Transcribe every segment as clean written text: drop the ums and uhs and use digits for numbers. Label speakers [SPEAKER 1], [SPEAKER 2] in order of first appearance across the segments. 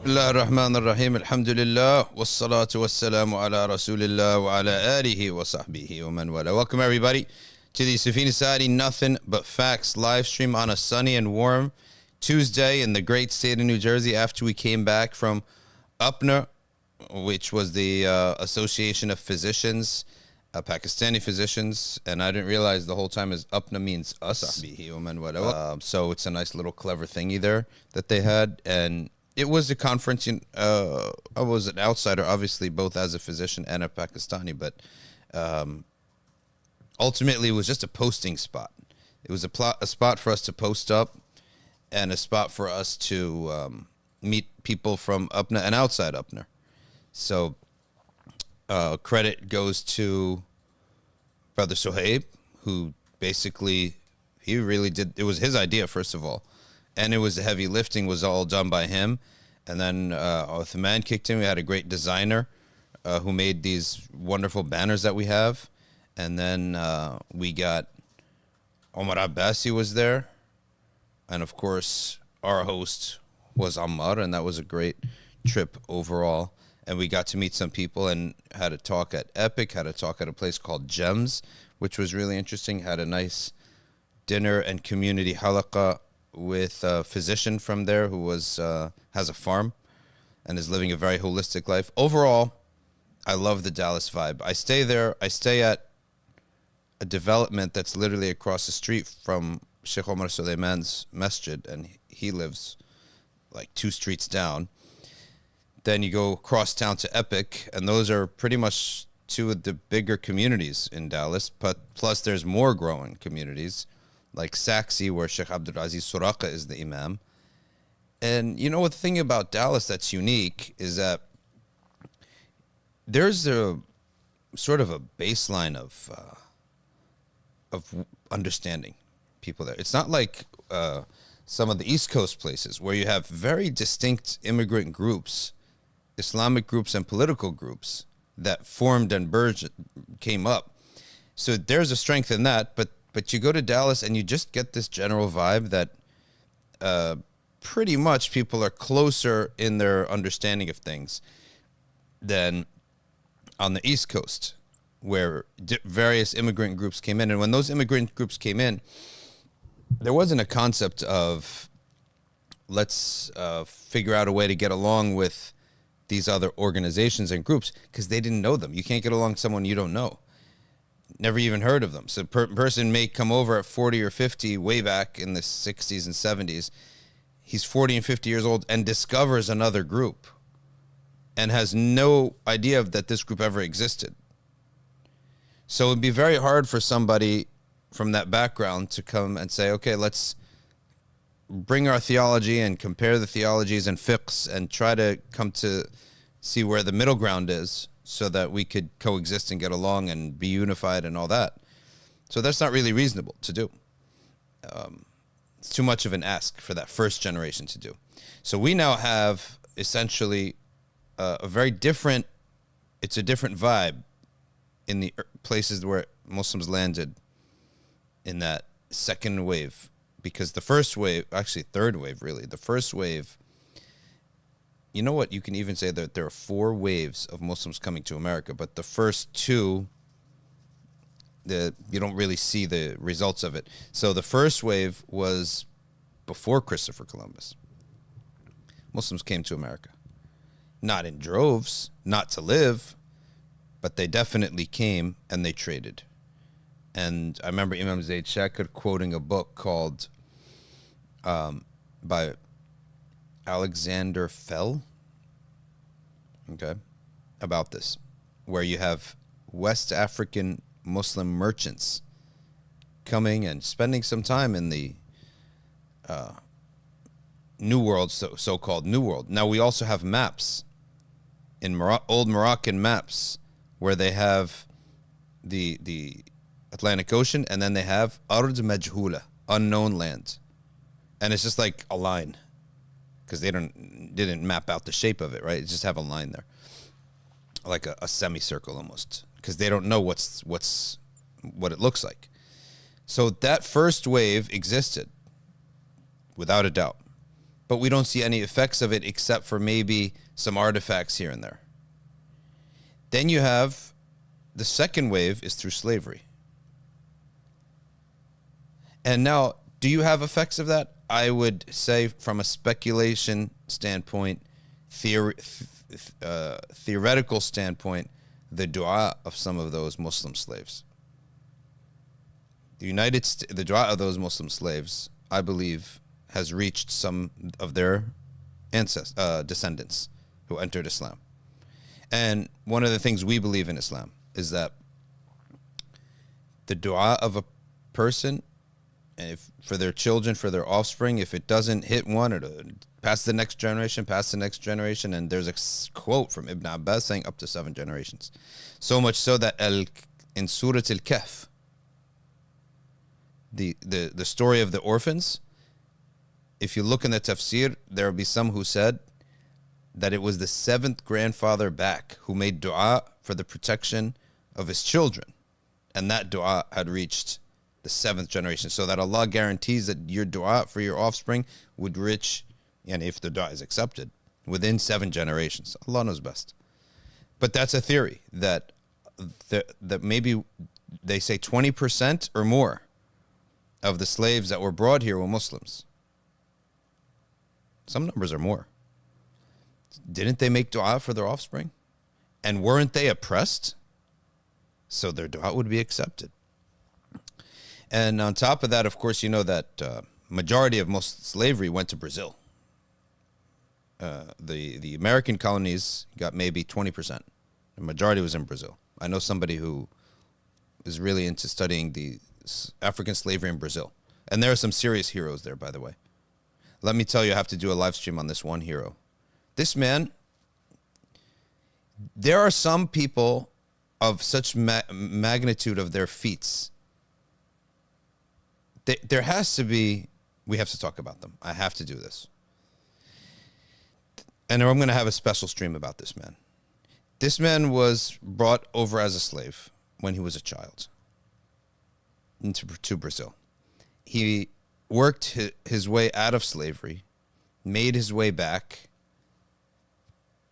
[SPEAKER 1] الله الرحمن الرحيم الحمد لله والصلاة والسلام على رسول الله وعلى آله وصحبه ومن والاه. Welcome everybody to the Safina Society Nothing But Facts live stream on a sunny and warm Tuesday in the great state of New Jersey after we came back from APPNA, which was the Association of Physicians, Pakistani physicians, and I didn't realize the whole time is APPNA means us. So it's a nice little clever thingy there that they had, and it was a conference. I was an outsider, obviously, both as a physician and a Pakistani, but ultimately it was just a posting spot. It was a spot for us to post up and a spot for us to meet people from APPNA and outside APPNA. So credit goes to Brother Sohaib, who basically, he really did, it was his idea, first of all. And it was the heavy lifting was all done by him. And then Uthman kicked in. We had a great designer who made these wonderful banners that we have. And then we got Omar Abbasi was there. And of course, our host was Ammar, and that was a great trip overall. And we got to meet some people and had a talk at Epic, had a talk at a place called Gems, which was really interesting. Had a nice dinner and community halaqa with a physician from there who was has a farm and is living a very holistic life. Overall, I love the Dallas vibe. I stay there. I stay at a development that's literally across the street from Sheikh Omar Suleiman's masjid, and he lives like 2 streets down. Then you go across town to Epic, and those are pretty much 2 of the bigger communities in Dallas. But plus, there's more growing communities like Saxi, where Sheikh Abdulaziz Suraqa is the imam. And you know what the thing about Dallas that's unique is that there's a sort of a baseline of understanding people there. It's not like some of the East Coast places where you have very distinct immigrant groups, Islamic groups and political groups that formed and came up. So there's a strength in that, but you go to Dallas and you just get this general vibe that pretty much people are closer in their understanding of things than on the East Coast, where various immigrant groups came in. And when those immigrant groups came in, there wasn't a concept of let's figure out a way to get along with these other organizations and groups, because they didn't know them. You can't get along with someone you don't know. Never even heard of them. So a person may come over at 40 or 50 way back in the 60s and 70s. He's 40 and 50 years old and discovers another group and has no idea that this group ever existed. So it'd be very hard for somebody from that background to come and say, okay, let's bring our theology and compare the theologies and fiqhs and try to come to see where the middle ground is, so that we could coexist and get along and be unified and all that. So that's not really reasonable to do. It's too much of an ask for that first generation to do. So we now have essentially a very different, it's a different vibe in the places where Muslims landed in that second wave. Because the first wave, actually third wave really, the first wave, you know what, you can even say that there are 4 waves of Muslims coming to America, but the first 2, you don't really see the results of it. So the first wave was before Christopher Columbus. Muslims came to America. Not in droves, not to live, but they definitely came and they traded. And I remember Imam Zaid Shakir quoting a book called, by Alexander Fell, okay, about this, where you have West African Muslim merchants coming and spending some time in the New World, so-called New World. Now, we also have maps, in old Moroccan maps, where they have the Atlantic Ocean, and then they have Ard Majhula, unknown land. And it's just like a line, because they didn't map out the shape of it, right? It just have a line there, like a semicircle almost, because they don't know what it looks like. So that first wave existed, without a doubt. but we don't see any effects of it except for maybe some artifacts here and there. Then you have the second wave is through slavery. And now, do you have effects of that? I would say from a speculation standpoint, theoretical standpoint, the dua of some of those Muslim slaves. The dua of those Muslim slaves, I believe, has reached some of their descendants who entered Islam. And one of the things we believe in Islam is that the dua of a person, for their children, for their offspring, if it doesn't hit one, it'll pass the next generation, and there's a quote from Ibn Abbas saying up to 7 generations. So much so that in Surah Al-Kahf, the story of the orphans, if you look in the tafsir, there will be some who said that it was the 7th grandfather back who made dua for the protection of his children. And that dua had reached the 7th generation. So that Allah guarantees that your dua for your offspring would reach, and if the dua is accepted, within 7 generations. Allah knows best. But that's a theory that maybe they say 20% or more of the slaves that were brought here were Muslims. Some numbers are more. Didn't they make dua for their offspring? And weren't they oppressed? So their dua would be accepted. And on top of that, of course, you know that majority of most slavery went to Brazil. The American colonies got maybe 20%. The majority was in Brazil. I know somebody who is really into studying the African slavery in Brazil. And there are some serious heroes there, by the way. Let me tell you, I have to do a live stream on this one hero. This man, there are some people of such magnitude of their feats. There has to be, we have to talk about them. I have to do this. And I'm going to have a special stream about this man. This man was brought over as a slave when he was a child to Brazil. He worked his way out of slavery, made his way back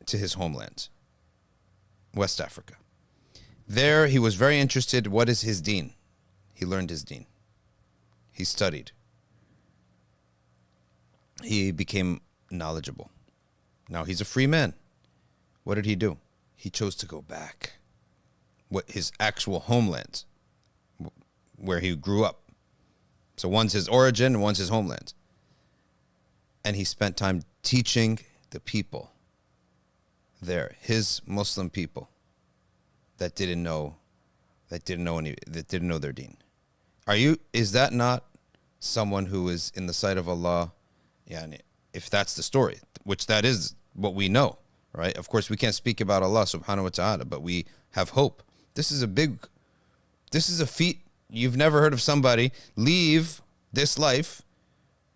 [SPEAKER 1] to his homeland, West Africa. There, he was very interested. What is his deen? He learned his deen. He studied. He became knowledgeable. Now he's a free man. What did he do? He chose to go back. His actual homeland, where he grew up. So one's his origin and one's his homeland. And he spent time teaching the people there, his Muslim people that didn't know their deen. Is that not someone who is in the sight of Allah? Yeah, if that's the story, which that is what we know, right? Of course, we can't speak about Allah subhanahu wa ta'ala, but we have hope. This is a feat. You've never heard of somebody leave this life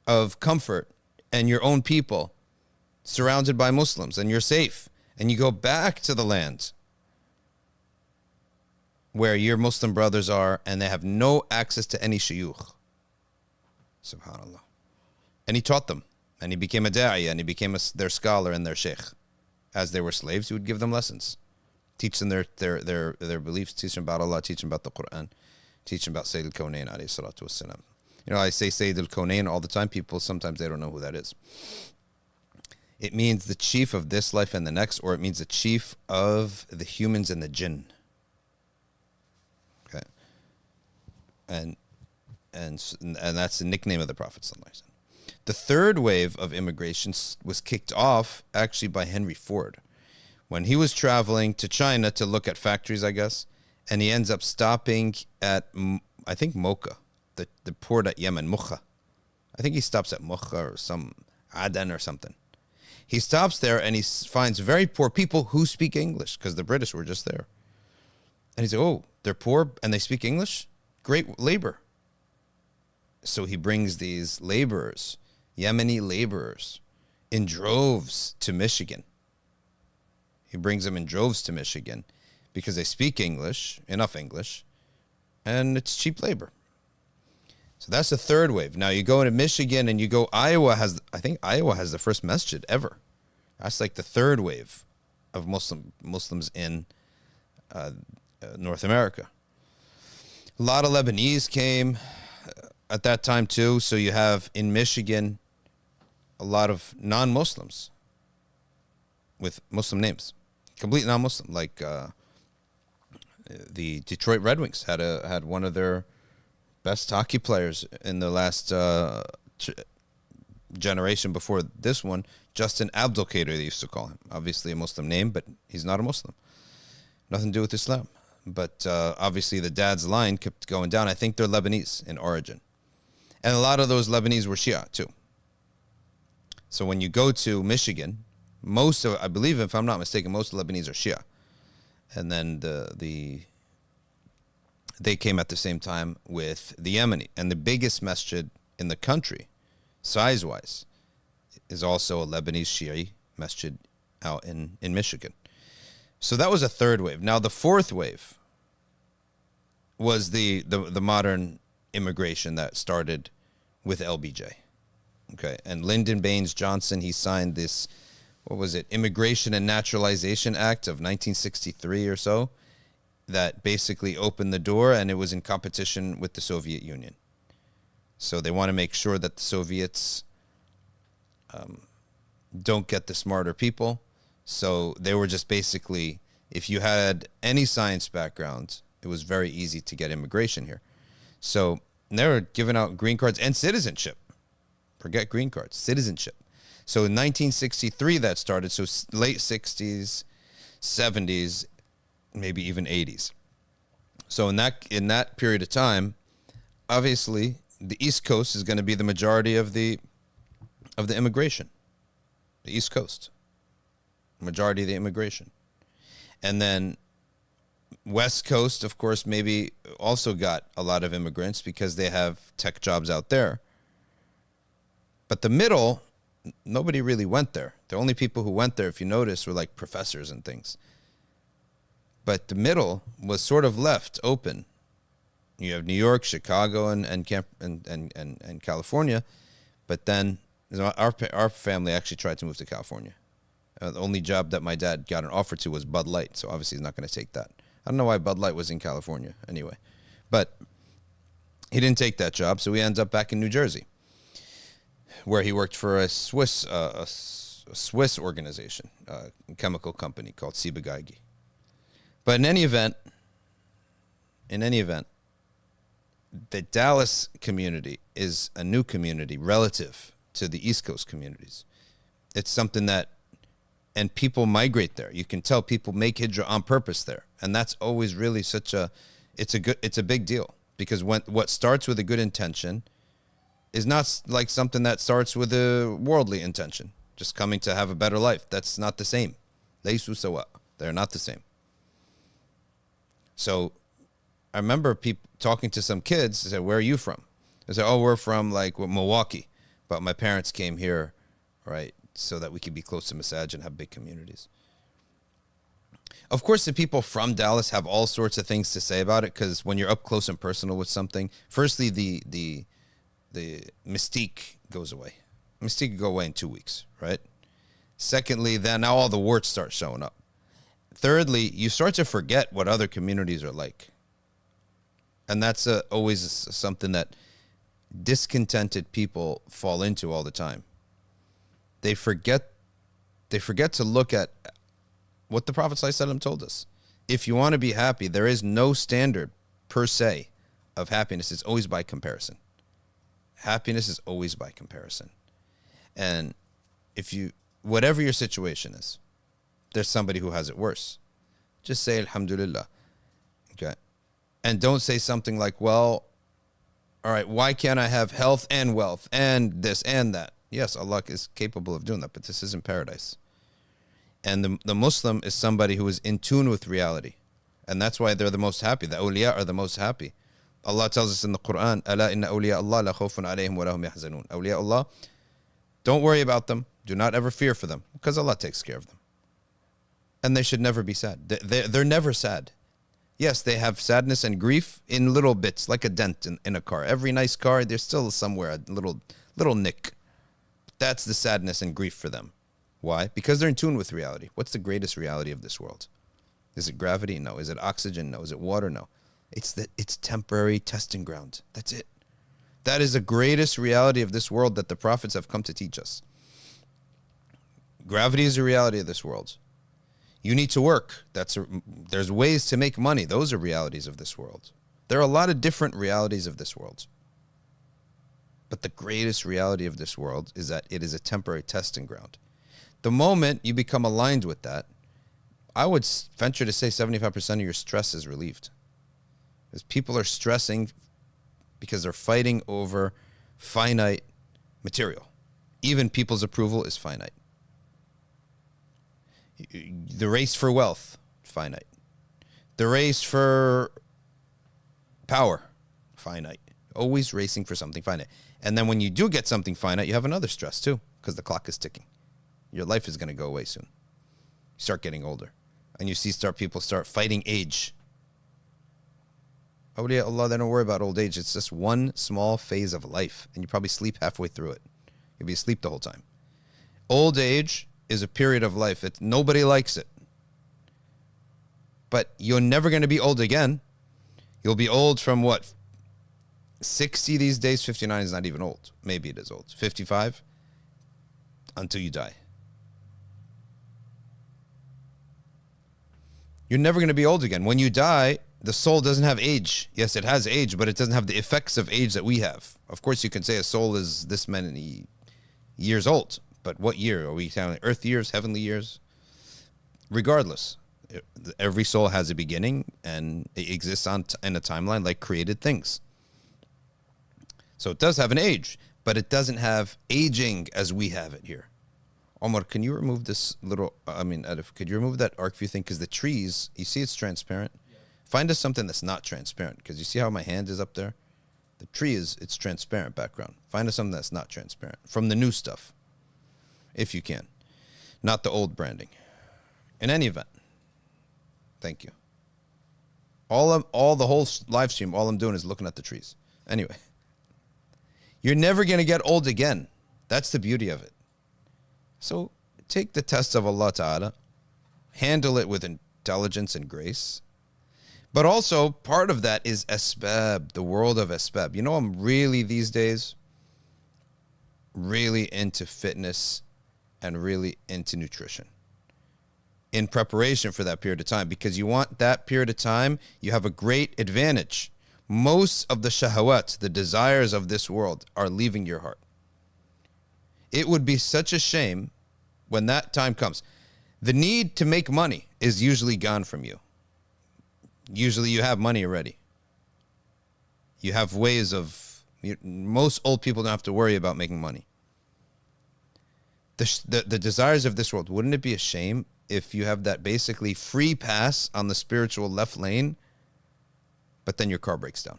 [SPEAKER 1] of comfort and your own people surrounded by Muslims, and you're safe, and you go back to the land where your Muslim brothers are, and they have no access to any shuyukh. Subhanallah. And he taught them, and he became a da'i, and he became their scholar and their sheikh. As they were slaves, he would give them lessons, teach them their beliefs, teach them about Allah, teach them about the Quran, teach them about Sayyid al-Kawnayn alayhi salatu wassalam. You know, I say Sayyid al-Kawnayn all the time. People, sometimes they don't know who that is. It means the chief of this life and the next, or it means the chief of the humans and the jinn. Okay. And that's the nickname of the Prophet sallallahu alaihi wasallam. The third wave of immigration was kicked off actually by Henry Ford. When he was traveling to China to look at factories, I guess, and he ends up stopping at, I think, Mocha, the port at Yemen, Mukha. I think he stops at Mukha or some Aden or something. He stops there and he finds very poor people who speak English, because the British were just there. And he's like, oh, they're poor and they speak English? Great labor. So he brings these laborers, Yemeni laborers, in droves to Michigan. He brings them in droves to Michigan because they speak English, enough English, and it's cheap labor. So that's the third wave. Now you go into Michigan and you go, I think Iowa has the first masjid ever. That's like the third wave of Muslims in North America. A lot of Lebanese came at that time too. So you have in Michigan a lot of non-Muslims with Muslim names, complete non-Muslim. Like the Detroit Red Wings had one of their best hockey players in the last generation before this one, Justin Abdelkader, they used to call him. Obviously a Muslim name, but he's not a Muslim. Nothing to do with Islam. But obviously the dad's line kept going down. I think they're Lebanese in origin. And a lot of those Lebanese were Shia too. So when you go to Michigan, I believe, if I'm not mistaken, most Lebanese are Shia. And then they came at the same time with the Yemeni. And the biggest masjid in the country, size-wise, is also a Lebanese Shia masjid out in Michigan. So that was a third wave. Now the fourth wave was the modern immigration that started with LBJ. Okay, and Lyndon Baines Johnson, he signed this, what was it, Immigration and Naturalization Act of 1963 or so, that basically opened the door, and it was in competition with the Soviet Union. So they want to make sure that the Soviets don't get the smarter people. So they were just basically, if you had any science background, it was very easy to get immigration here. So they were giving out green cards and citizenship. Forget green cards, citizenship. So in 1963 that started, so late 60s, 70s, maybe even 80s. So in that period of time, obviously the East Coast is going to be the majority of the immigration. The East Coast, majority of the immigration. And then West Coast, of course, maybe also got a lot of immigrants because they have tech jobs out there. But the middle, nobody really went there. The only people who went there, if you notice, were like professors and things. But the middle was sort of left open. You have New York, Chicago, and California. But then our family actually tried to move to California. The only job that my dad got an offer to was Bud Light, so obviously he's not going to take that. I don't know why Bud Light was in California anyway. But he didn't take that job, so he ends up back in New Jersey, where he worked for a Swiss organization, a chemical company called Ciba-Geigy. But in any event, the Dallas community is a new community relative to the East Coast communities. It's something that, and people migrate there. You can tell people make hijrah on purpose there. And that's always really it's a big deal, because what starts with a good intention is not like something that starts with a worldly intention, just coming to have a better life. That's not the same. Laysu sawa. They're not the same. So I remember people talking to some kids. They said, "Where are you from?" They said, "Oh, we're from Milwaukee, but my parents came here, right, so that we could be close to Masaj and have big communities." Of course, the people from Dallas have all sorts of things to say about it, because when you're up close and personal with something, firstly, the mystique goes away. Mystique will go away in 2 weeks, right? Secondly, then now all the warts start showing up. Thirdly, you start to forget what other communities are like. And that's always something that discontented people fall into all the time. They forget to look at what the Prophet ﷺ told us. If you want to be happy, there is no standard per se of happiness. It's always by comparison. Happiness is always by comparison. And whatever your situation is, there's somebody who has it worse. Just say Alhamdulillah. Okay. And don't say something like, well, all right, why can't I have health and wealth and this and that? Yes, Allah is capable of doing that, but this isn't paradise. And the Muslim is somebody who is in tune with reality. And that's why they're the most happy. The awliya are the most happy. Allah tells us in the Quran, أَلَا إِنَّ أَوْلِيَاءَ اللَّهِ لَا خَوْفٌ عَلَيْهِمْ وَلَا هُمْ يَحْزَنُونَ. Awliya Allah, don't worry about them. Do not ever fear for them, because Allah takes care of them. And they should never be sad. They're never sad. Yes, they have sadness and grief in little bits, like a dent in a car. Every nice car, there's still somewhere a little nick. That's the sadness and grief for them. Why? Because they're in tune with reality. What's the greatest reality of this world? Is it gravity? No. Is it oxygen? No. Is it water? No. It's temporary testing ground. That's it. That is the greatest reality of this world that the prophets have come to teach us. Gravity is the reality of this world. You need to work. There's ways to make money. Those are realities of this world. There are a lot of different realities of this world. But the greatest reality of this world is that it is a temporary testing ground. The moment you become aligned with that, I would venture to say 75% of your stress is relieved. Because people are stressing because they're fighting over finite material. Even people's approval is finite. The race for wealth, finite. The race for power, finite. Always racing for something finite. And then when you do get something finite, you have another stress too, because the clock is ticking. Your life is going to go away soon. You start getting older. And you see people start fighting age. Awliya Allah, they don't worry about old age. It's just one small phase of life. And you probably sleep halfway through it. You'll be asleep the whole time. Old age is a period of life. Nobody likes it. But you're never going to be old again. You'll be old from what? 60 these days. 59 is not even old. Maybe it is old. 55 until you die. You're never going to be old again. When you die, the soul doesn't have age. Yes, it has age, but it doesn't have the effects of age that we have. Of course, you can say a soul is this many years old. But what year? Are we counting earth years, heavenly years? Regardless, every soul has a beginning and it exists in a timeline like created things. So it does have an age, but it doesn't have aging as we have it here. Omar, can you remove this little, Adif, could you remove that arc view thing? Because the trees, you see it's transparent? Yeah. Find us something that's not transparent, because you see how my hand is up there? The tree it's transparent background. Find us something that's not transparent from the new stuff. If you can. Not the old branding. In any event. Thank you. All the whole live stream, all I'm doing is looking at the trees. Anyway. You're never going to get old again. That's the beauty of it. So take the test of Allah Ta'ala. Handle it with intelligence and grace. But also part of that is asbab, the world of asbab. You know, I'm really these days really into fitness and really into nutrition in preparation for that period of time, because you want that period of time, you have a great advantage. Most of the shahawat, the desires of this world, are leaving your heart. It would be such a shame when that time comes. The need to make money is usually gone from you. Usually you have money already. You have ways of, most old people don't have to worry about making money. The desires of this world, wouldn't it be a shame if you have that basically free pass on the spiritual left lane, but then your car breaks down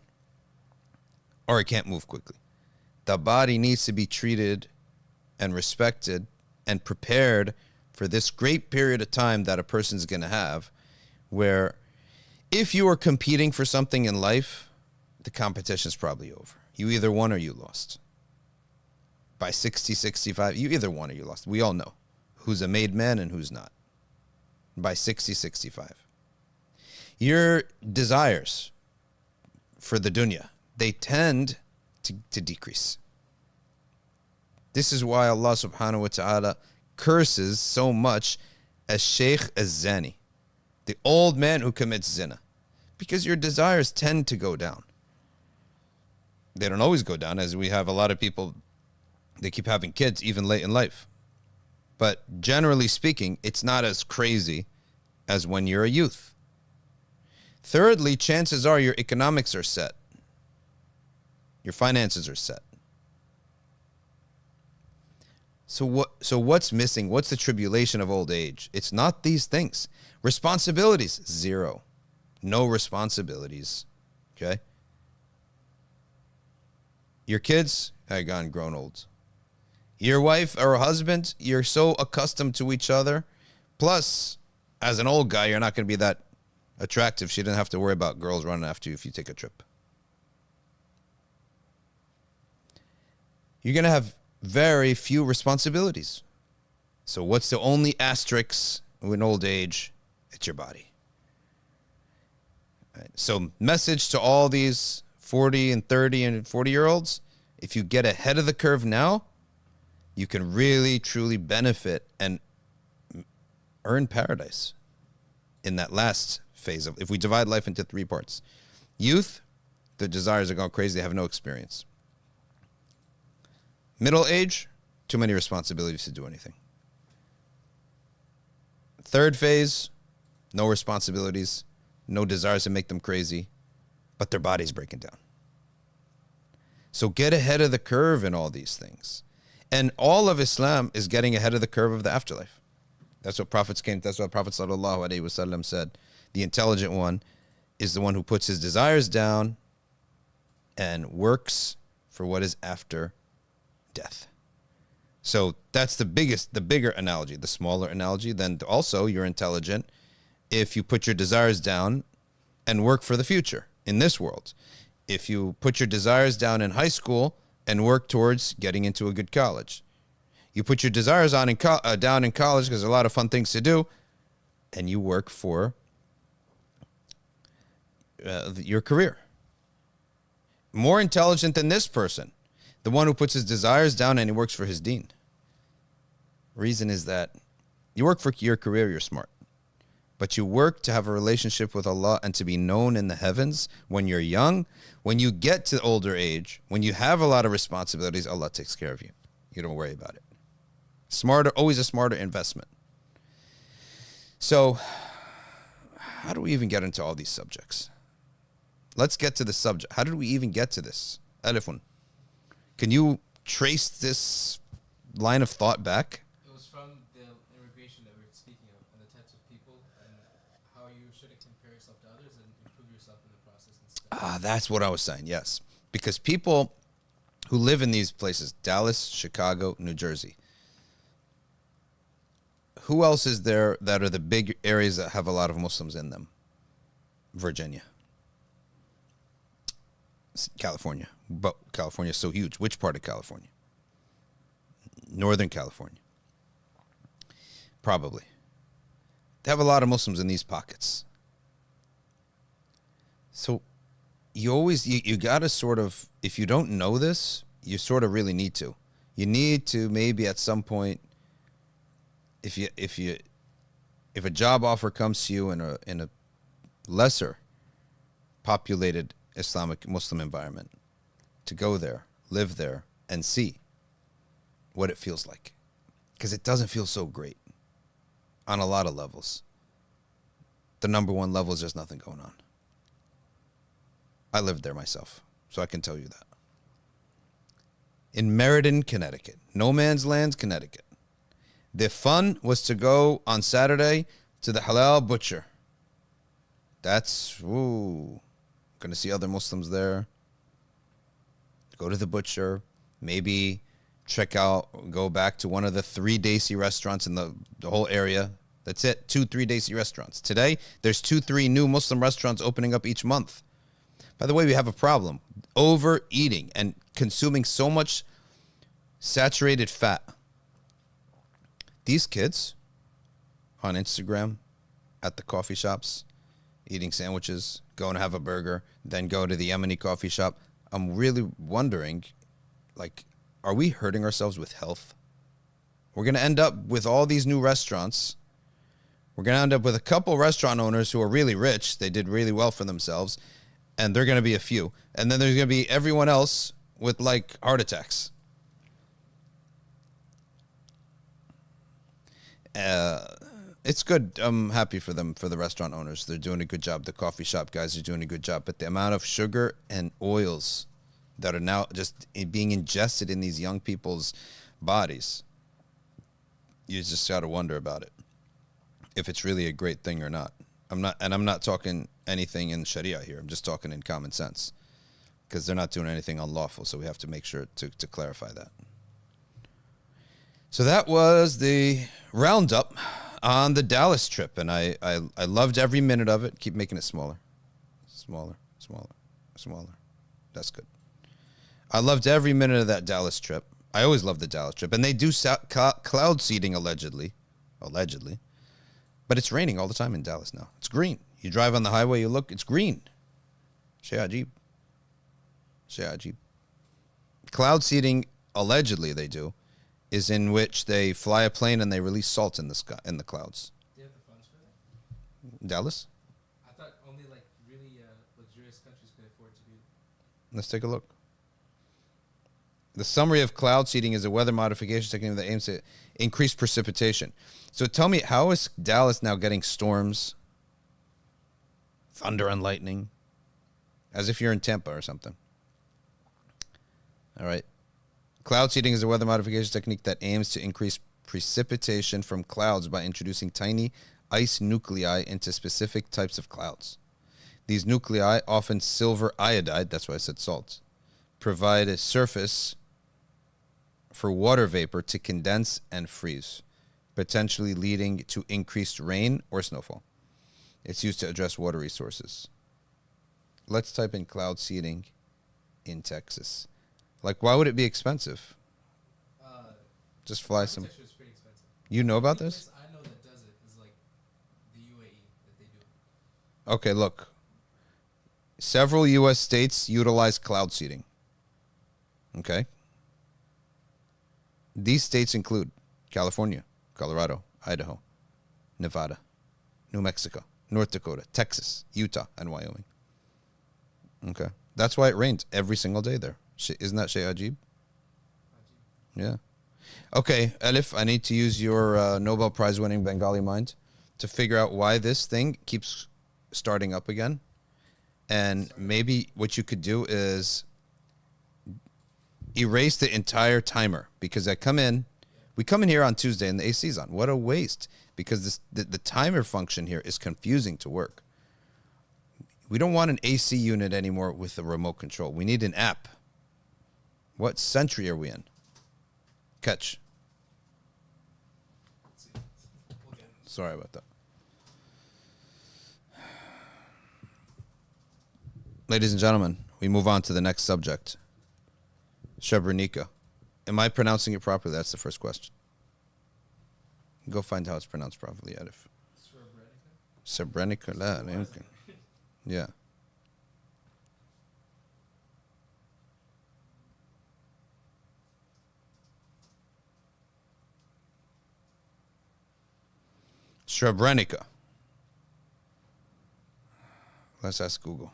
[SPEAKER 1] or it can't move quickly? The body needs to be treated and respected and prepared for this great period of time that a person's going to have, where if you are competing for something in life, the competition's probably over. You either won or you lost. By 60, 65, you either won or you lost. We all know who's a made man and who's not. By 60, 65. Your desires for the dunya, they tend to decrease. This is why Allah subhanahu wa ta'ala curses so much as Sheikh az-Zani, the old man who commits zina, because your desires tend to go down. They don't always go down, as we have a lot of people, they keep having kids even late in life. But generally speaking, it's not as crazy as when you're a youth. Thirdly, chances are your economics are set. Your finances are set. So what's missing? What's the tribulation of old age? It's not these things. Responsibilities, zero. No responsibilities. Okay? Your kids have grown old. Your wife or husband, you're so accustomed to each other. Plus, as an old guy, you're not going to be that attractive, she didn't have to worry about girls running after you if you take a trip. You're going to have very few responsibilities. So what's the only asterisk in old age? It's your body. Right. So message to all these 40 and 30 and 40-year-olds, if you get ahead of the curve now, you can really, truly benefit and earn paradise in that last phase of, if we divide life into 3 parts. Youth, the desires are going crazy, they have no experience. Middle age, too many responsibilities to do anything. Third phase, no responsibilities, no desires to make them crazy, but their body's breaking down. So get ahead of the curve in all these things. And all of Islam is getting ahead of the curve of the afterlife. That's what Prophet sallallahu alaihi wasallam said. The intelligent one is the one who puts his desires down and works for what is after death. So that's the bigger analogy, the smaller analogy. Then also you're intelligent if you put your desires down and work for the future in this world. If you put your desires down in high school and work towards getting into a good college. You put your desires down in college because there's a lot of fun things to do, and you work for your career. More intelligent than this person, the one who puts his desires down and he works for his deen. Reason is that you work for your career, you're smart. But you work to have a relationship with Allah and to be known in the heavens when you're young. When you get to older age, when you have a lot of responsibilities, Allah takes care of you. You don't worry about it. Smarter, always a smarter investment. So, how do we even get into all these subjects? Let's get to the subject. How did we even get to this? Alifun, can you trace this line of thought back?
[SPEAKER 2] It was from the immigration that we were speaking of, and the types of people, and how you shouldn't compare yourself to others and improve yourself in the process instead.
[SPEAKER 1] That's what I was saying, yes. Because people who live in these places, Dallas, Chicago, New Jersey, who else is there that are the big areas that have a lot of Muslims in them? Virginia. California. But California is so huge. Which part of California? Northern California. Probably. They have a lot of Muslims in these pockets. So you got to sort of, if you don't know this, you sort of really need to. You need to maybe at some point, if a job offer comes to you in a lesser populated Islamic Muslim environment, to go there, live there, and see what it feels like. Because it doesn't feel so great on a lot of levels. The number one level is there's nothing going on. I lived there myself, so I can tell you that. In Meriden, Connecticut, no man's land, Connecticut. The fun was to go on Saturday to the halal butcher. That's, going to see other Muslims there. Go to the butcher, maybe go back to one of the 3 Desi restaurants in the whole area. That's it, 2-3 Desi restaurants. Today, there's 2-3 new Muslim restaurants opening up each month. By the way, we have a problem. Overeating and consuming so much saturated fat. These kids on Instagram, at the coffee shops, eating sandwiches, going to have a burger, then go to the Yemeni coffee shop. I'm really wondering, are we hurting ourselves with health? We're going to end up with all these new restaurants. We're going to end up with a couple restaurant owners who are really rich. They did really well for themselves. And they're going to be a few. And then there's going to be everyone else with, heart attacks. It's good. I'm happy for them, for the restaurant owners. They're doing a good job. The coffee shop guys are doing a good job. But the amount of sugar and oils that are now just being ingested in these young people's bodies, you just got to wonder about it, if it's really a great thing or not. I'm not talking anything in Sharia here. I'm just talking in common sense, because they're not doing anything unlawful. So we have to make sure to clarify that. So that was the roundup on the Dallas trip, and I loved every minute of it. Keep making it smaller. Smaller. That's good. I loved every minute of that Dallas trip. I always loved the Dallas trip. And they do cloud seeding, allegedly. But it's raining all the time in Dallas now. It's green. You drive on the highway, you look, it's green. Shadee. Cloud seeding, allegedly they do, is in which they fly a plane and they release salt in the sky, in the clouds.
[SPEAKER 2] Do you have the funds for that?
[SPEAKER 1] Dallas?
[SPEAKER 2] I thought only like really luxurious countries could afford to do that.
[SPEAKER 1] Let's take a look. The summary of cloud seeding is a weather modification technique that aims to increase precipitation. So tell me, how is Dallas now getting storms, thunder and lightning, as if you're in Tampa or something? All right. Cloud seeding is a weather modification technique that aims to increase precipitation from clouds by introducing tiny ice nuclei into specific types of clouds. These nuclei, often silver iodide, that's why I said salt, provide a surface for water vapor to condense and freeze, potentially leading to increased rain or snowfall. It's used to address water resources. Let's type in cloud seeding in Texas. Like, why would it be expensive? Just fly some.
[SPEAKER 2] Architecture is pretty expensive.
[SPEAKER 1] You know about
[SPEAKER 2] The only
[SPEAKER 1] this?
[SPEAKER 2] place I know that does it is like the UAE that they do it.
[SPEAKER 1] Okay, look. Several U.S. states utilize cloud seeding. Okay? These states include California, Colorado, Idaho, Nevada, New Mexico, North Dakota, Texas, Utah, and Wyoming. Okay. That's why it rains every single day there. Isn't that Shadee? Yeah. Okay, Elif, I need to use your Nobel Prize winning Bengali mind to figure out why this thing keeps starting up again. And maybe what you could do is erase the entire timer, because we come in here on Tuesday and the AC's on. What a waste, because the timer function here is confusing to work. We don't want an AC unit anymore with a remote control. We need an app. What century are we in? Catch.
[SPEAKER 2] Let's see. We'll get it.
[SPEAKER 1] Sorry about that. Ladies and gentlemen, we move on to the next subject. Srebrenica. Am I pronouncing it properly? That's the first question. Go find how it's pronounced properly, Arif.
[SPEAKER 2] Srebrenica?
[SPEAKER 1] Srebrenica. La, يمكن. Yeah. Srebrenica. Let's ask Google.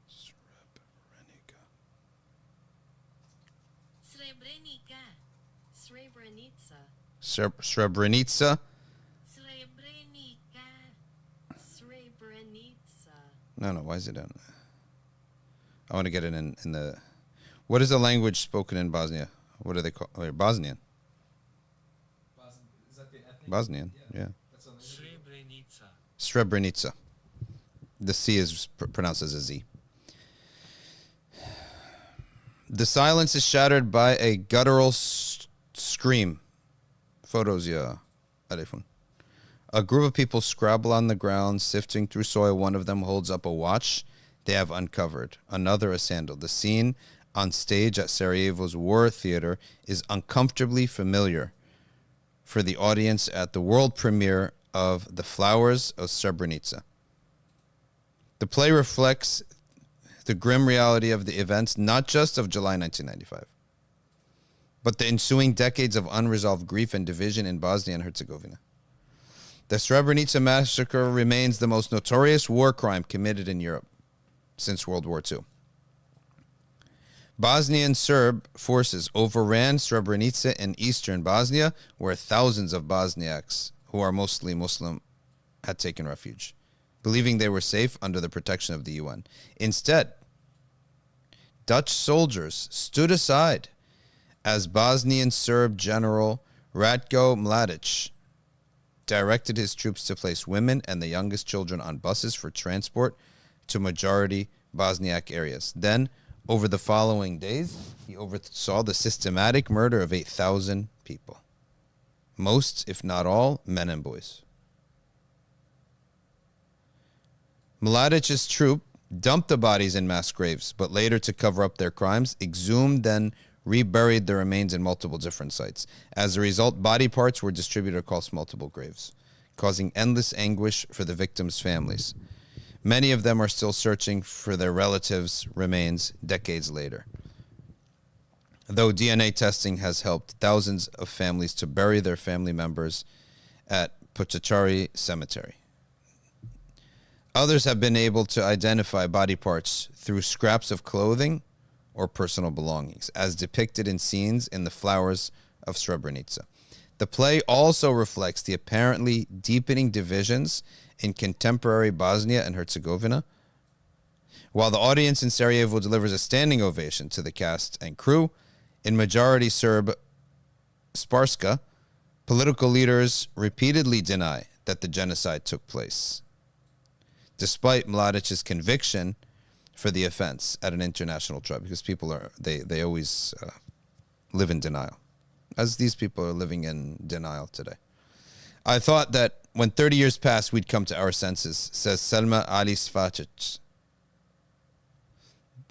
[SPEAKER 3] Srebrenica. Srebrenica.
[SPEAKER 1] Srebrenica.
[SPEAKER 3] Srebrenica. Srebrenica.
[SPEAKER 1] No, why is it in? I want to get it in the... What is the language spoken in Bosnia? What do they call it? Bosnian.
[SPEAKER 2] Is that the ethnic?
[SPEAKER 1] Bosnian, yeah.
[SPEAKER 2] That's on the
[SPEAKER 3] Srebrenica.
[SPEAKER 1] Srebrenica. The C is pronounced as a Z. The silence is shattered by a guttural scream. Photos, yeah. Alifun. A group of people scrabble on the ground, sifting through soil. One of them holds up a watch they have uncovered, another a sandal. The scene on stage at Sarajevo's War Theater is uncomfortably familiar for the audience at the world premiere of The Flowers of Srebrenica. The play reflects the grim reality of the events, not just of July 1995, but the ensuing decades of unresolved grief and division in Bosnia and Herzegovina. The Srebrenica massacre remains the most notorious war crime committed in Europe since World War II. Bosnian Serb forces overran Srebrenica in eastern Bosnia, where thousands of Bosniaks, who are mostly Muslim, had taken refuge, believing they were safe under the protection of the UN. Instead, Dutch soldiers stood aside as Bosnian Serb General Ratko Mladic directed his troops to place women and the youngest children on buses for transport to majority Bosniak areas. Then, Over the following days, he oversaw the systematic murder of 8,000 people. Most, if not all, men and boys. Mladic's troop dumped the bodies in mass graves, but later, to cover up their crimes, exhumed, then reburied the remains in multiple different sites. As a result, body parts were distributed across multiple graves, causing endless anguish for the victims' families. Many of them are still searching for their relatives' remains decades later. Though DNA testing has helped thousands of families to bury their family members at Pochachari Cemetery. Others have been able to identify body parts through scraps of clothing or personal belongings, as depicted in scenes in the Flowers of Srebrenica. The play also reflects the apparently deepening divisions in contemporary Bosnia and Herzegovina. While the audience in Sarajevo delivers a standing ovation to the cast and crew, in majority Serb Sparska, political leaders repeatedly deny that the genocide took place, despite Mladic's conviction for the offense at an international trial, because people are, they always live in denial, as these people are living in denial today. I thought that when 30 years passed, we'd come to our senses, says Selma Ali Svacic,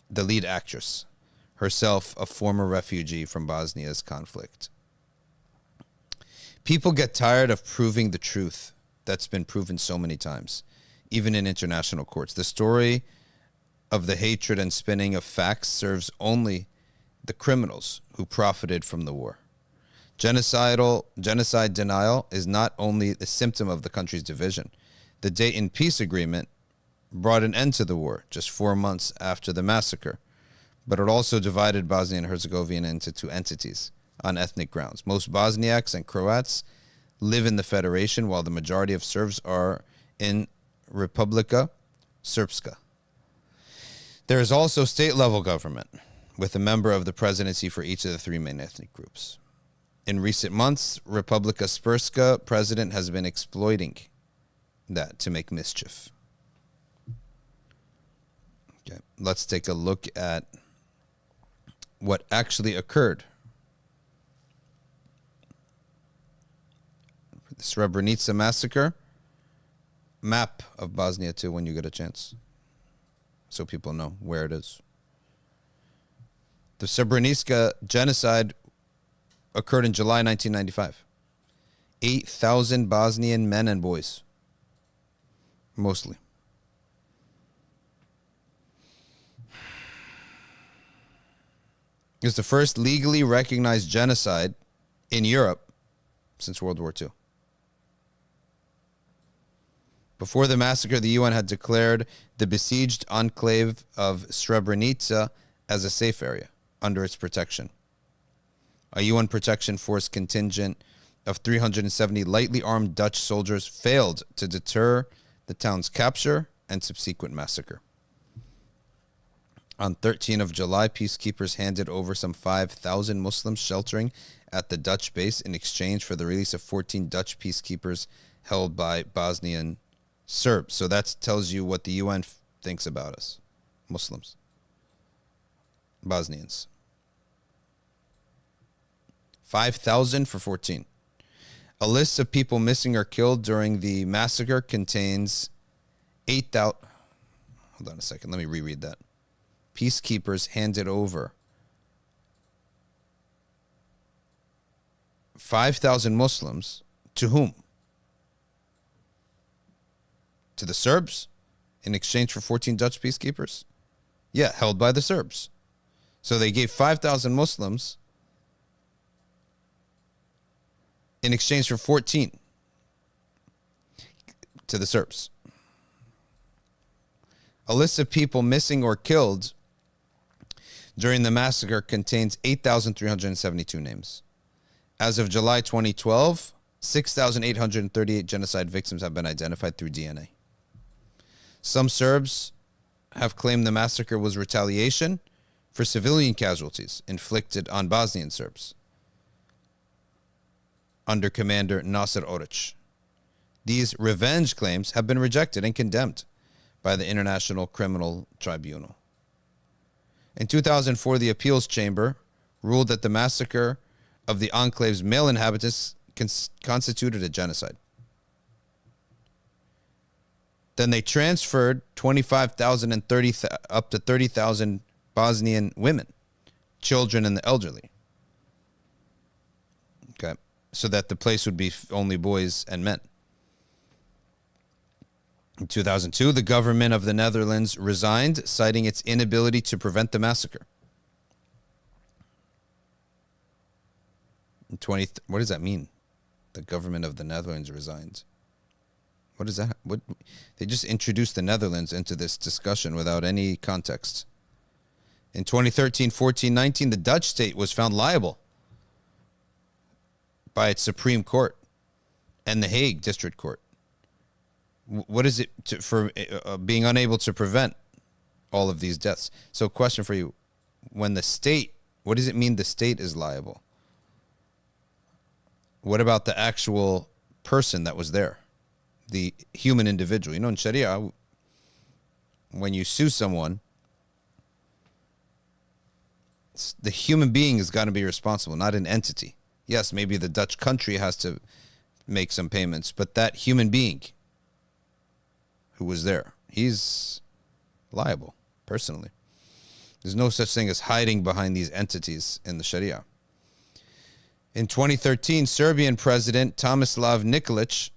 [SPEAKER 1] the lead actress, herself a former refugee from Bosnia's conflict. People get tired of proving the truth that's been proven so many times, even in international courts. The story of the hatred and spinning of facts serves only the criminals who profited from the war. Genocide denial is not only the symptom of the country's division. The Dayton Peace Agreement brought an end to the war just 4 months after the massacre, but it also divided Bosnia and Herzegovina into two entities on ethnic grounds. Most Bosniaks and Croats live in the Federation, while the majority of Serbs are in Republika Srpska. There is also state-level government, with a member of the presidency for each of the three main ethnic groups. In recent months, Republika Srpska president has been exploiting that to make mischief. Okay, let's take a look at what actually occurred. The Srebrenica massacre, map of Bosnia too when you get a chance, so people know where it is. The Srebrenica genocide occurred in July 1995. 8,000 Bosnian men and boys, mostly. It's the first legally recognized genocide in Europe since World War II. Before the massacre, the UN had declared the besieged enclave of Srebrenica as a safe area under its protection. A UN protection force contingent of 370 lightly armed Dutch soldiers failed to deter the town's capture and subsequent massacre. On 13th of July, peacekeepers handed over some 5,000 Muslims sheltering at the Dutch base in exchange for the release of 14 Dutch peacekeepers held by Bosnian Serbs. So that tells you what the UN thinks about us, Muslims, Bosnians. 5,000 for 14. A list of people missing or killed during the massacre contains 8,000. Hold on a second. Let me reread that. Peacekeepers handed over 5,000 Muslims to whom? To the Serbs in exchange for 14 Dutch peacekeepers? Yeah, held by the Serbs. So they gave 5,000 Muslims in exchange for 14 to the Serbs. A list of people missing or killed during the massacre contains 8,372 names. As of July 2012, 6,838 genocide victims have been identified through DNA. Some Serbs have claimed the massacre was retaliation for civilian casualties inflicted on Bosnian Serbs under Commander Nasser Oric. These revenge claims have been rejected and condemned by the International Criminal Tribunal. In 2004, the appeals chamber ruled that the massacre of the enclave's male inhabitants constituted a genocide. Then they transferred 25,000 and up to 30,000 Bosnian women, children, and the elderly. Okay, so that the place would be only boys and men. In 2002, the government of the Netherlands resigned, citing its inability to prevent the massacre. What does that mean? The government of the Netherlands resigned. What is that? What? They just introduced the Netherlands into this discussion without any context. In 2013, 14, 19, the Dutch state was found liable by its Supreme Court and the Hague District Court. What is it for being unable to prevent all of these deaths? So, question for you: when the state, what does it mean the state is liable? What about the actual person that was there, the human individual? You know, in Sharia, when you sue someone, the human being has got to be responsible, not an entity. Yes, maybe the Dutch country has to make some payments, but that human being who was there, he's liable personally. There's no such thing as hiding behind these entities in the Sharia. In 2013, Serbian President Tomislav Nikolic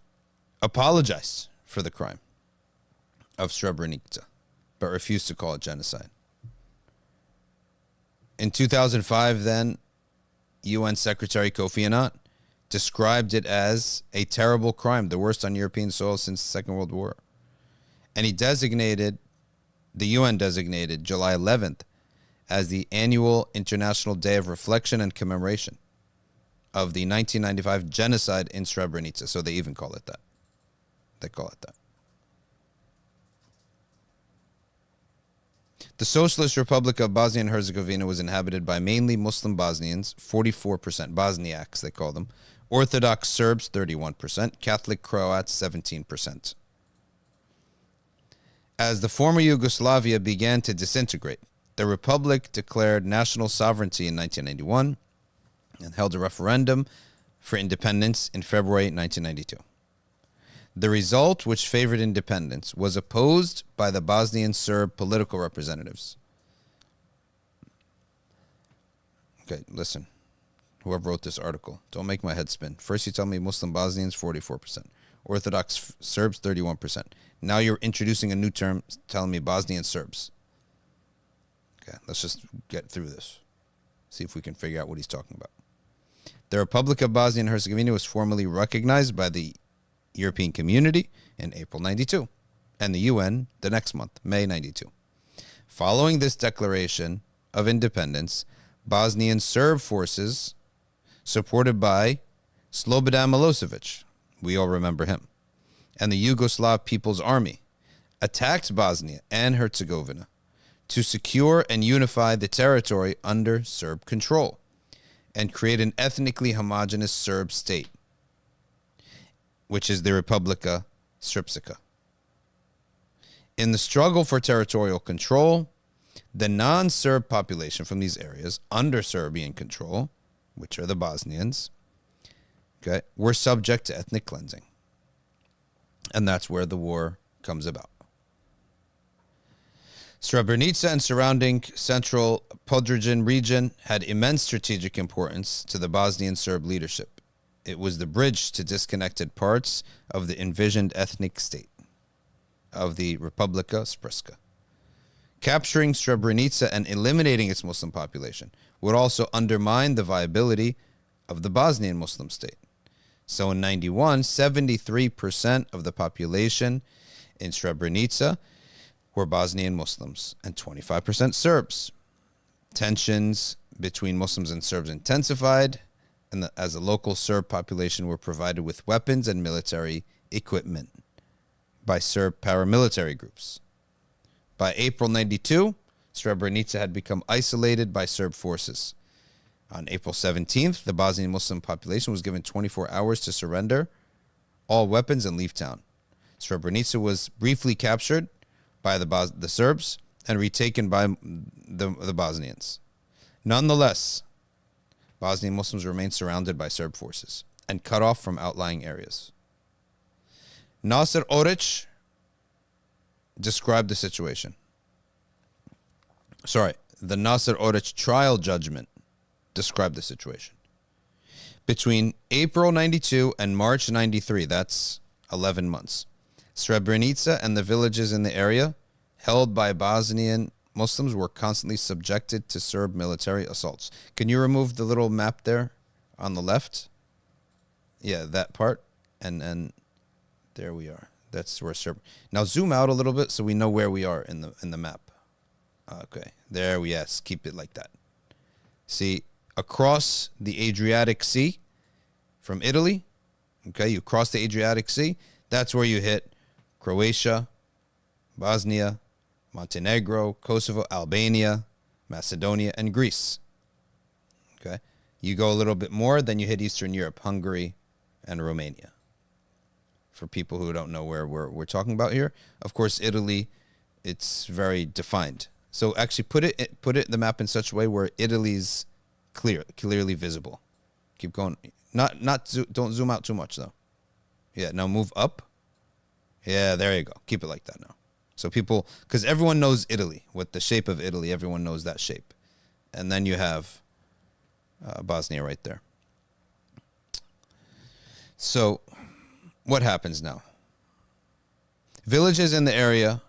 [SPEAKER 1] apologized for the crime of Srebrenica, but refused to call it genocide. In 2005, then, UN Secretary Kofi Annan described it as a terrible crime, the worst on European soil since the Second World War. And the UN designated July 11th as the annual International Day of Reflection and Commemoration of the 1995 genocide in Srebrenica. So they even call it that. They call it that. The Socialist Republic of Bosnia and Herzegovina was inhabited by mainly Muslim Bosnians, 44%, Bosniaks they call them, Orthodox Serbs, 31%, Catholic Croats, 17%. As the former Yugoslavia began to disintegrate, the Republic declared national sovereignty in 1991 and held a referendum for independence in February 1992. The result, which favored independence, was opposed by the Bosnian Serb political representatives. Okay, listen. Whoever wrote this article, don't make my head spin. First you tell me Muslim Bosnians, 44%. Orthodox Serbs, 31%. Now you're introducing a new term, telling me Bosnian Serbs. Okay, let's just get through this. See if we can figure out what he's talking about. The Republic of Bosnia and Herzegovina was formally recognized by the European Community in April 92, and the UN the next month, May 92. Following this declaration of independence, Bosnian Serb forces, supported by Slobodan Milosevic, we all remember him, and the Yugoslav People's Army, attacked Bosnia and Herzegovina to secure and unify the territory under Serb control and create an ethnically homogeneous Serb state, which is the Republika Srpska. In the struggle for territorial control, the non-Serb population from these areas under Serbian control, which are the Bosnians, okay, were subject to ethnic cleansing. And that's where the war comes about. Srebrenica and surrounding central Podrinje region had immense strategic importance to the Bosnian Serb leadership. It was the bridge to disconnected parts of the envisioned ethnic state of the Republika Srpska. Capturing Srebrenica and eliminating its Muslim population would also undermine the viability of the Bosnian Muslim state. So in 91, 73% of the population in Srebrenica were Bosnian Muslims and 25% Serbs. Tensions between Muslims and Serbs intensified, and as a local Serb population were provided with weapons and military equipment by Serb paramilitary groups. By April 92, Srebrenica had become isolated by Serb forces. On April 17th, the Bosnian Muslim population was given 24 hours to surrender all weapons and leave town. Srebrenica was briefly captured by the Serbs and retaken by the Bosnians. Nonetheless, Bosnian Muslims remained surrounded by Serb forces and cut off from outlying areas. Nasser Oric described the situation. The Nasser Oric trial judgment described the situation. Between April 92 and March 93, that's 11 months, Srebrenica and the villages in the area held by Bosnian Muslims were constantly subjected to Serb military assaults. Can you remove the little map there on the left? Yeah, that part. And there we are. That's where Serb. Now zoom out a little bit so we know where we are in the map. Okay, there we yes, keep it like that. See, across the Adriatic Sea from Italy, okay, you cross the Adriatic Sea, that's where you hit Croatia, Bosnia, Montenegro, Kosovo, Albania, Macedonia, and Greece. Okay, you go a little bit more, then you hit Eastern Europe, Hungary, and Romania. For people who don't know where we're talking about here, of course, Italy, it's very defined. So actually, put the map in such a way where Italy's clearly visible. Keep going. Don't zoom out too much though. Yeah, now move up. Yeah, there you go. Keep it like that now. So people, because everyone knows Italy, with the shape of Italy, everyone knows that shape. And then you have Bosnia right there. So what happens now? Villages in the area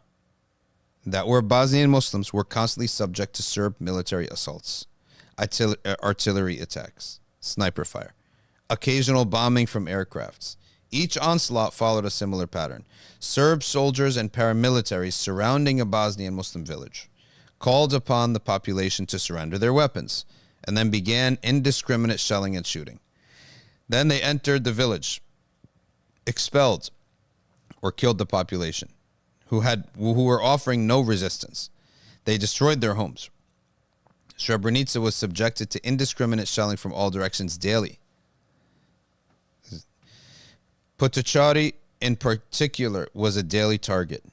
[SPEAKER 1] that were Bosnian Muslims were constantly subject to Serb military assaults, artillery attacks, sniper fire, occasional bombing from aircrafts. Each onslaught followed a similar pattern. Serb soldiers and paramilitaries surrounding a Bosnian Muslim village called upon the population to surrender their weapons and then began indiscriminate shelling and shooting. Then they entered the village, expelled or killed the population who were offering no resistance. They destroyed their homes. Srebrenica was subjected to indiscriminate shelling from all directions daily. Potocari, in particular, was a daily target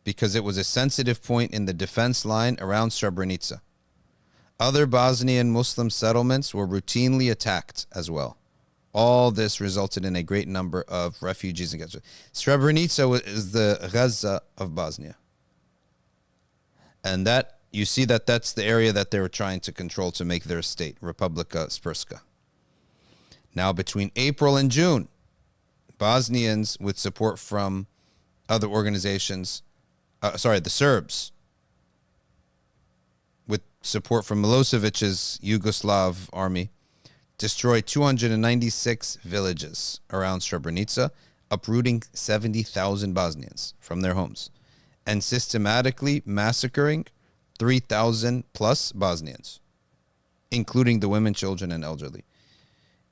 [SPEAKER 1] because it was a sensitive point in the defense line around Srebrenica. Other Bosnian Muslim settlements were routinely attacked as well. All this resulted in a great number of refugees and Srebrenica is the Gaza of Bosnia. And that you see that's the area that they were trying to control to make their state, Republika Srpska. Now, between April and June, Bosnians, with support from other organizations, the Serbs, with support from Milosevic's Yugoslav army, destroyed 296 villages around Srebrenica, uprooting 70,000 Bosnians from their homes, and systematically massacring 3,000 plus Bosnians, including the women, children, and elderly.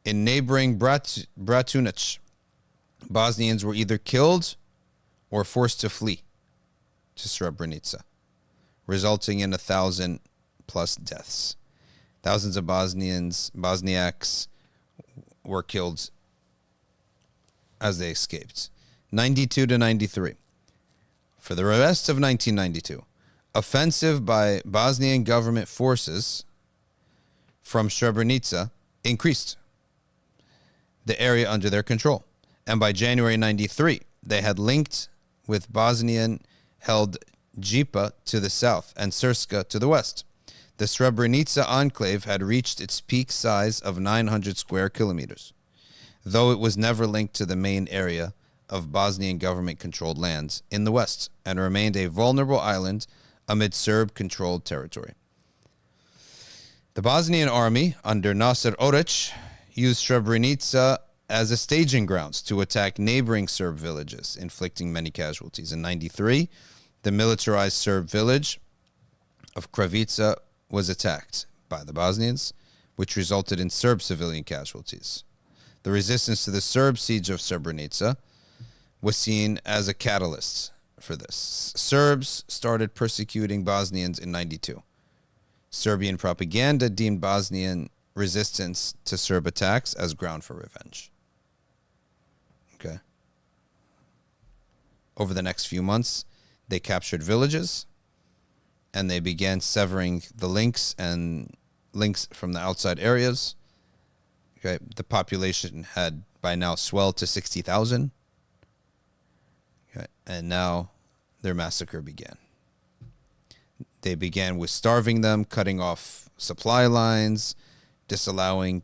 [SPEAKER 1] In neighboring Bratunac, Bosnians were either killed or forced to flee to Srebrenica, resulting in 1,000 plus deaths. Thousands of Bosniaks were killed as they escaped. 92 to 93. For the rest of 1992, offensive by Bosnian government forces from Srebrenica increased the area under their control. And by January 93, they had linked with Bosnian-held Jipa to the south and Srpska to the west. The Srebrenica enclave had reached its peak size of 900 square kilometers, though it was never linked to the main area of Bosnian government-controlled lands in the west and remained a vulnerable island amid Serb-controlled territory. The Bosnian army, under Nasser Oric, used Srebrenica as a staging grounds to attack neighboring Serb villages, inflicting many casualties. In 93, the militarized Serb village of Kravica was attacked by the Bosnians, which resulted in Serb civilian casualties. The resistance to the Serb siege of Srebrenica was seen as a catalyst for this. Serbs started persecuting Bosnians in 92. Serbian propaganda deemed Bosnian resistance to Serb attacks as ground for revenge. Okay. Over the next few months, they captured villages and they began severing the links from the outside areas. Okay, the population had by now swelled to 60,000. Okay, and now their massacre began. They began with starving them, cutting off supply lines, disallowing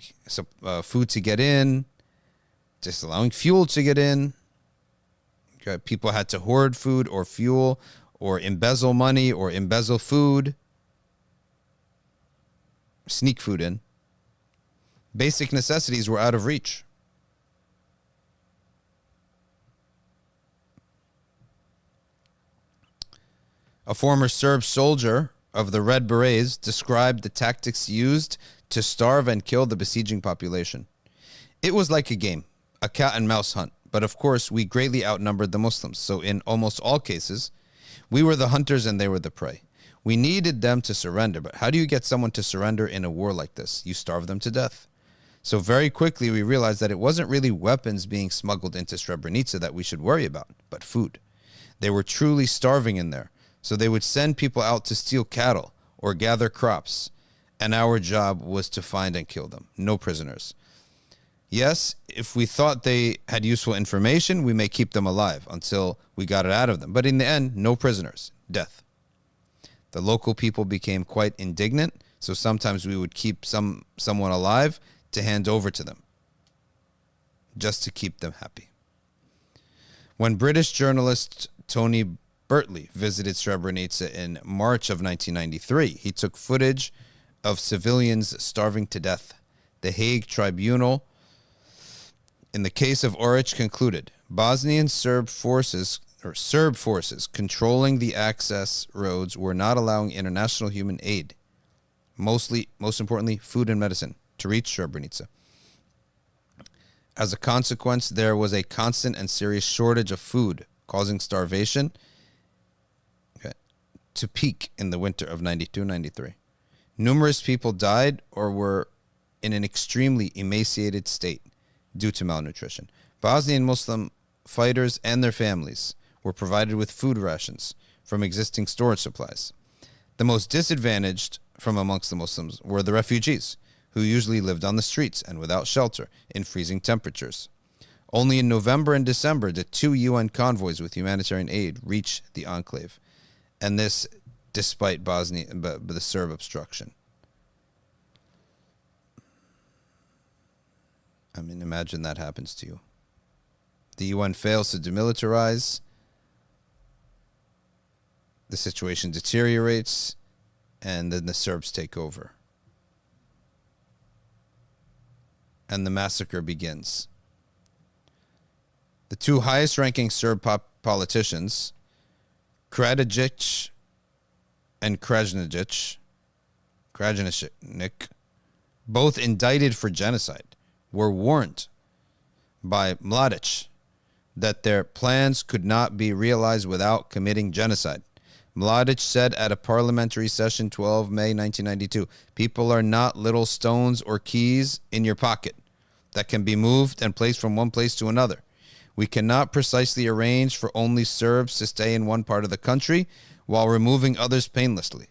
[SPEAKER 1] food to get in, disallowing fuel to get in. Okay, people had to hoard food or fuel or embezzle money or embezzle food, sneak food in. Basic necessities were out of reach. A former Serb soldier of the Red Berets described the tactics used to starve and kill the besieging population. It was like a game, a cat and mouse hunt, but of course we greatly outnumbered the Muslims, so in almost all cases, we were the hunters and they were the prey. We needed them to surrender, but how do you get someone to surrender in a war like this? You starve them to death. So very quickly we realized that it wasn't really weapons being smuggled into Srebrenica that we should worry about, but food. They were truly starving in there. So they would send people out to steal cattle or gather crops, and our job was to find and kill them. No prisoners. Yes, if we thought they had useful information, we may keep them alive until we got it out of them. But in the end, no prisoners. Death. The local people became quite indignant, so sometimes we would keep someone alive to hand over to them, just to keep them happy. When British journalist Tony Bertley visited Srebrenica in March of 1993. He took footage of civilians starving to death. The Hague Tribunal, in the case of Orich, concluded Bosnian Serb forces controlling the access roads were not allowing international human aid, most importantly, food and medicine, to reach Srebrenica. As a consequence, there was a constant and serious shortage of food, causing starvation to peak in the winter of 92-93. Numerous people died or were in an extremely emaciated state due to malnutrition. Bosnian Muslim fighters and their families were provided with food rations from existing storage supplies. The most disadvantaged from amongst the Muslims were the refugees, who usually lived on the streets and without shelter in freezing temperatures. Only in November and December did 2 UN convoys with humanitarian aid reach the enclave. And this despite the Serb obstruction. I mean, imagine that happens to you. The UN fails to demilitarize. The situation deteriorates, and then the Serbs take over. And the massacre begins. The 2 highest-ranking Serb politicians, Krajinic and Krajinic, both indicted for genocide, were warned by Mladic that their plans could not be realized without committing genocide. Mladic said at a parliamentary session 12 May 1992, "People are not little stones or keys in your pocket that can be moved and placed from one place to another. We cannot precisely arrange for only Serbs to stay in one part of the country while removing others painlessly.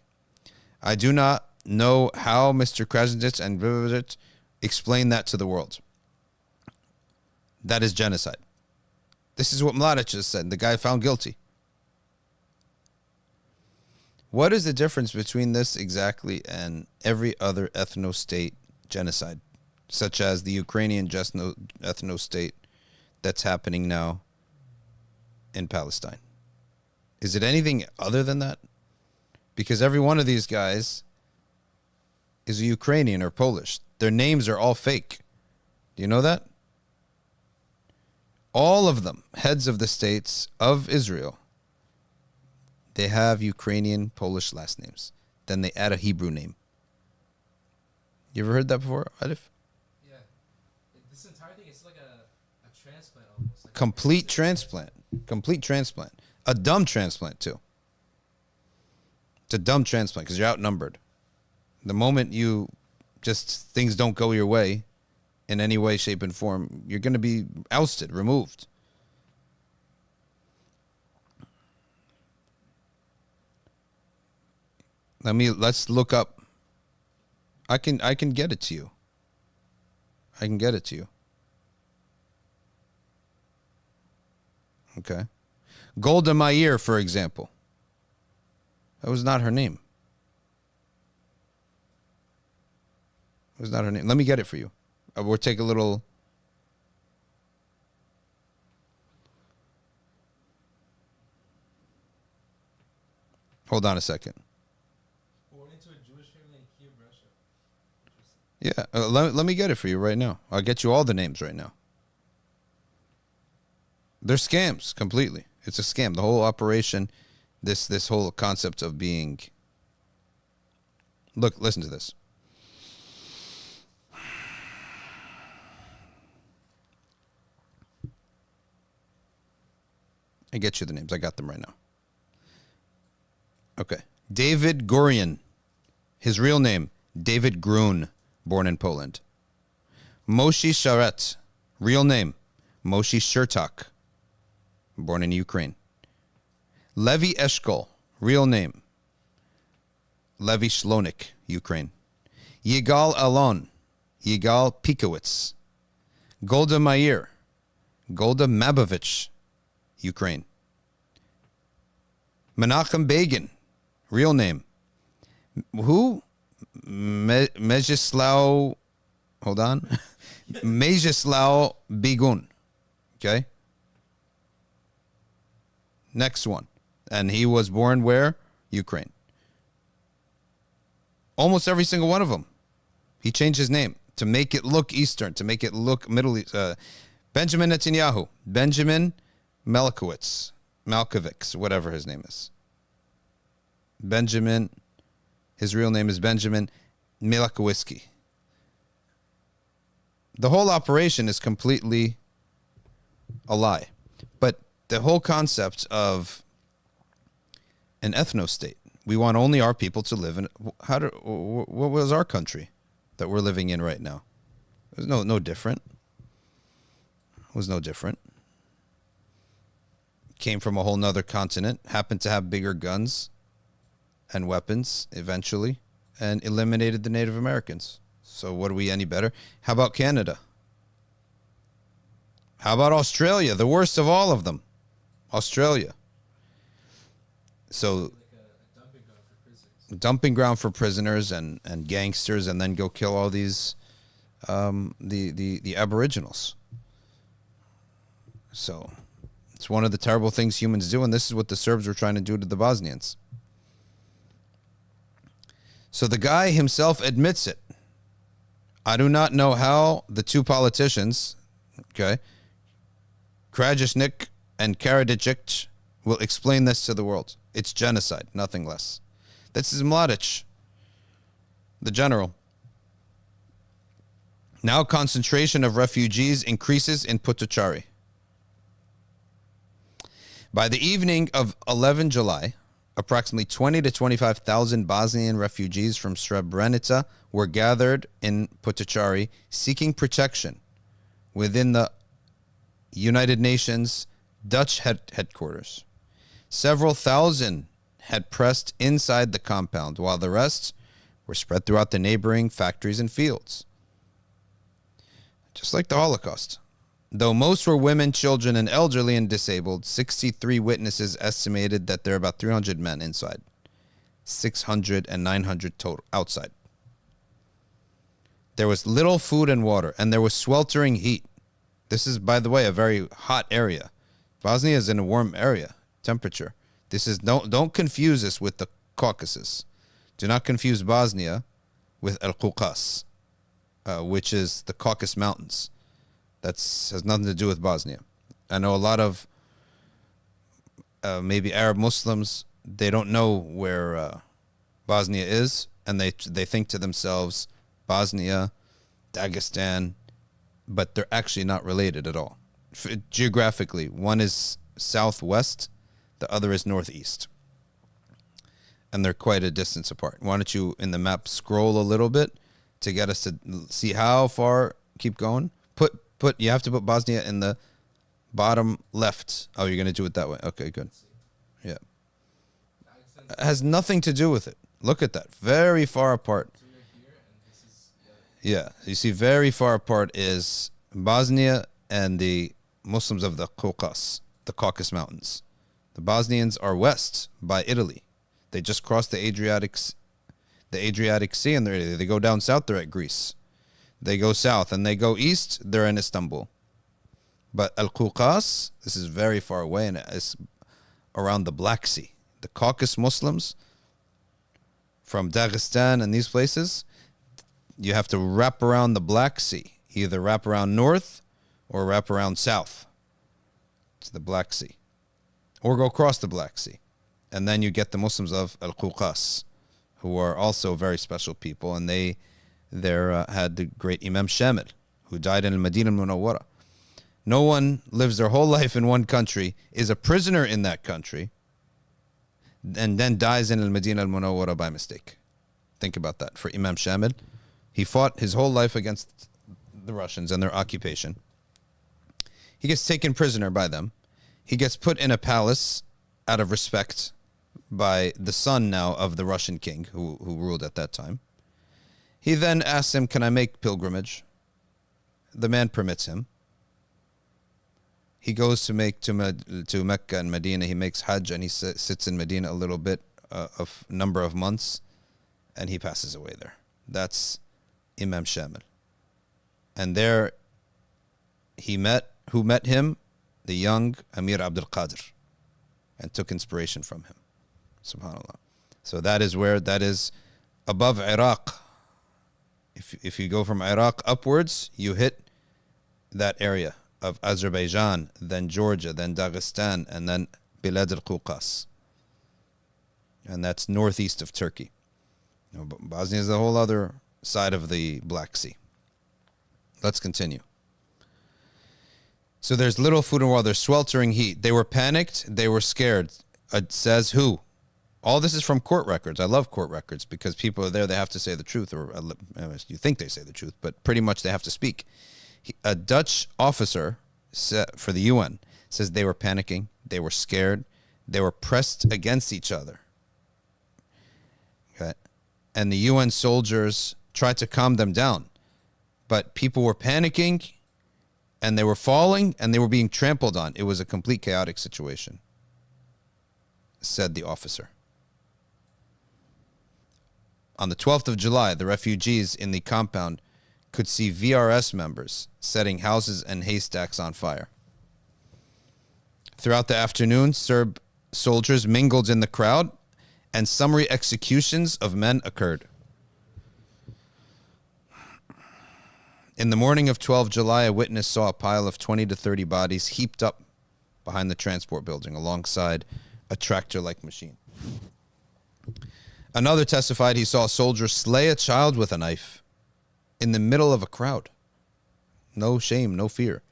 [SPEAKER 1] I do not know how Mr. Krasnodic and Bibic explain that to the world. That is genocide." This is what Mladic has said, the guy found guilty. What is the difference between this exactly and every other ethno-state genocide, such as the Ukrainian ethno-state that's happening now in Palestine? Is it anything other than that? Because every one of these guys is a Ukrainian or Polish. Their names are all fake. Do you know that? All of them, heads of the states of Israel, they have Ukrainian, Polish last names. Then they add a Hebrew name. You ever heard that before, Alif?
[SPEAKER 2] Yeah. This entire thing is like a transplant almost. Like
[SPEAKER 1] Complete transplant. Complete transplant. A dumb transplant, too. It's a dumb transplant because you're outnumbered. The moment things don't go your way in any way, shape, and form, you're going to be ousted, removed. Let's look up. I can get it to you. I can get it to you. Okay. Golda Meir, for example. That was not her name. It was not her name. Let me get it for you. We'll take a little. Hold on a second.
[SPEAKER 2] Born into a Jewish family in Kiev, Russia.
[SPEAKER 1] Yeah, let me get it for you right now. I'll get you all the names right now. They're scams completely. It's a scam. The whole operation, this whole concept of being. Look, listen to this. I get you the names. I got them right now. Okay. David Gorian. His real name, David Grun, born in Poland. Moshe Sharet. Real name, Moshe Shertak, born in Ukraine. Levi Eshkol. Real name, Levi Shlonik, Ukraine. Yigal Alon. Yigal Pikowitz. Golda Meir. Golda Mabovich, Ukraine. Menachem Begin. Real name. Who? Mejislau. Hold on. Mejislau Bigun. Okay. Next one. And he was born where? Ukraine. Almost every single one of them. He changed his name to make it look Eastern, to make it look Middle East. Benjamin Netanyahu. Benjamin Malkovich, whatever his name is. Benjamin, his real name is Benjamin Milakowiski. The whole operation is completely a lie. But the whole concept of an ethno-state, we want only our people to live in. What was our country that we're living in right now? It was no different. It was no different. Came from a whole nother continent, happened to have bigger guns and weapons eventually, and eliminated the Native Americans. So what are we any better? How about Canada? How about Australia? The worst of all of them. Australia. So
[SPEAKER 2] Like a dumping ground for prisoners.
[SPEAKER 1] dumping ground for prisoners and gangsters, and then go kill all these the Aboriginals. So it's one of the terrible things humans do, and this is what the Serbs were trying to do to the Bosnians. So the guy himself admits it. I do not know how the two politicians, okay, Krajisnik and Karadzic, will explain this to the world. It's genocide, nothing less. This is Mladic, the general. Now concentration of refugees increases in Potocari. By the evening of 11 July, approximately 20 to 25,000 Bosnian refugees from Srebrenica were gathered in Potocari seeking protection within the United Nations Dutch headquarters. Several thousand had pressed inside the compound, while the rest were spread throughout the neighboring factories and fields. Just like the Holocaust. Though most were women, children, and elderly and disabled, 63 witnesses estimated that there are about 300 men inside, 600 and 900 total outside. There was little food and water, and there was sweltering heat. This is, by the way, a very hot area. Bosnia is in a warm area, temperature. This is don't confuse this with the Caucasus. Do not confuse Bosnia with El-Quqas, which is the Caucasus Mountains. That has nothing to do with Bosnia. I know a lot of maybe Arab Muslims, they don't know where Bosnia is, and they think to themselves, Bosnia, Dagestan, but they're actually not related at all. Geographically, one is southwest, the other is northeast. And they're quite a distance apart. Why don't you, in the map, scroll a little bit to get us to see how far, keep going. You have to put Bosnia in the bottom left. Oh, you're going to do it that way. Okay, good. Yeah. It has nothing to do with it. Look at that. Very far apart.
[SPEAKER 2] So you're here, and this is
[SPEAKER 1] Yeah. You see, very far apart is Bosnia and the Muslims of the Caucasus Mountains. The Bosnians are west by Italy. They just crossed the Adriatic Sea, and they go down south, they're at Greece. They go south, and they go east, they're in Istanbul. But Al-Caucasus, this is very far away, and it's around the Black Sea. The Caucasus Muslims from Dagestan and these places, you have to wrap around the Black Sea. Either wrap around north or wrap around south to the Black Sea. Or go across the Black Sea. And then you get the Muslims of Al-Caucasus, who are also very special people. And they had the great Imam Shamil, who died in Al-Madinah al-Munawwara. No one lives their whole life in one country, is a prisoner in that country, and then dies in Al-Madinah al-Munawwara by mistake. Think about that. For Imam Shamil, he fought his whole life against the Russians and their occupation. He gets taken prisoner by them. He gets put in a palace out of respect by the son now of the Russian king who ruled at that time. He then asks him, can I make pilgrimage? The man permits him. He goes to Mecca and Medina. He makes Hajj, and he sits in Medina a little bit, of number of months, and he passes away there. That's Imam Shamil. And there who met him? The young Amir Abdul Qadir, and took inspiration from him. SubhanAllah. So that is above Iraq. If you go from Iraq upwards, you hit that area of Azerbaijan, then Georgia, then Dagestan, and then Bilad al-Caucasus. And that's northeast of Turkey. Bosnia is the whole other side of the Black Sea. Let's continue. So there's little food and water. There's sweltering heat. They were panicked. They were scared. It says who? All this is from court records. I love court records because people are there. They have to say the truth, or you think they say the truth, but pretty much they have to speak. A Dutch officer for the UN says they were panicking. They were scared. They were pressed against each other. Okay. And the UN soldiers tried to calm them down. But people were panicking, and they were falling, and they were being trampled on. It was a complete chaotic situation, said the officer. On the 12th of July, the refugees in the compound could see VRS members setting houses and haystacks on fire. Throughout the afternoon, Serb soldiers mingled in the crowd, and summary executions of men occurred. In the morning of 12 July, a witness saw a pile of 20 to 30 bodies heaped up behind the transport building alongside a tractor-like machine. Another testified he saw a soldier slay a child with a knife in the middle of a crowd. No shame, no fear.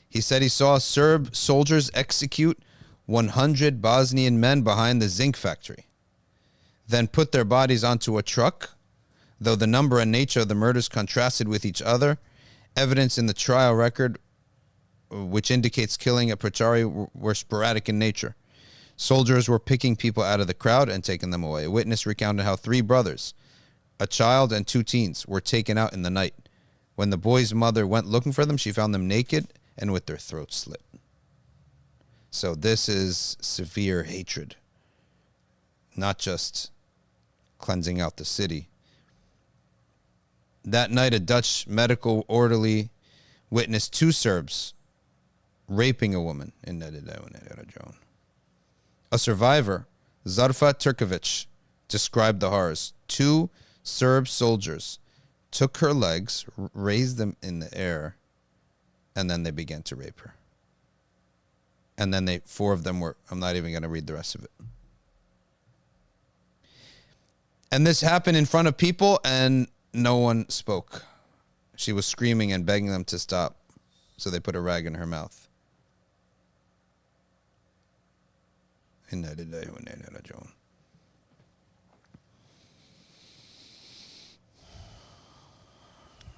[SPEAKER 1] He said he saw Serb soldiers execute 100 Bosnian men behind the zinc factory, then put their bodies onto a truck. Though the number and nature of the murders contrasted with each other, evidence in the trial record, which indicates killing at Prochari, were sporadic in nature. Soldiers were picking people out of the crowd and taking them away. A witness recounted how 3 brothers, a child and 2 teens, were taken out in the night. When the boy's mother went looking for them, she found them naked and with their throats slit. So this is severe hatred, not just cleansing out the city. That night, a Dutch medical orderly witnessed 2 Serbs raping a woman in Nothin. A survivor, Zarfa Turkovic, described the horrors. 2 Serb soldiers took her legs, raised them in the air, and then they began to rape her. And then 4 of them were, I'm not even going to read the rest of it. And this happened in front of people, and no one spoke. She was screaming and begging them to stop, so they put a rag in her mouth. Inna lillahi wa inna ilaihi raji'un.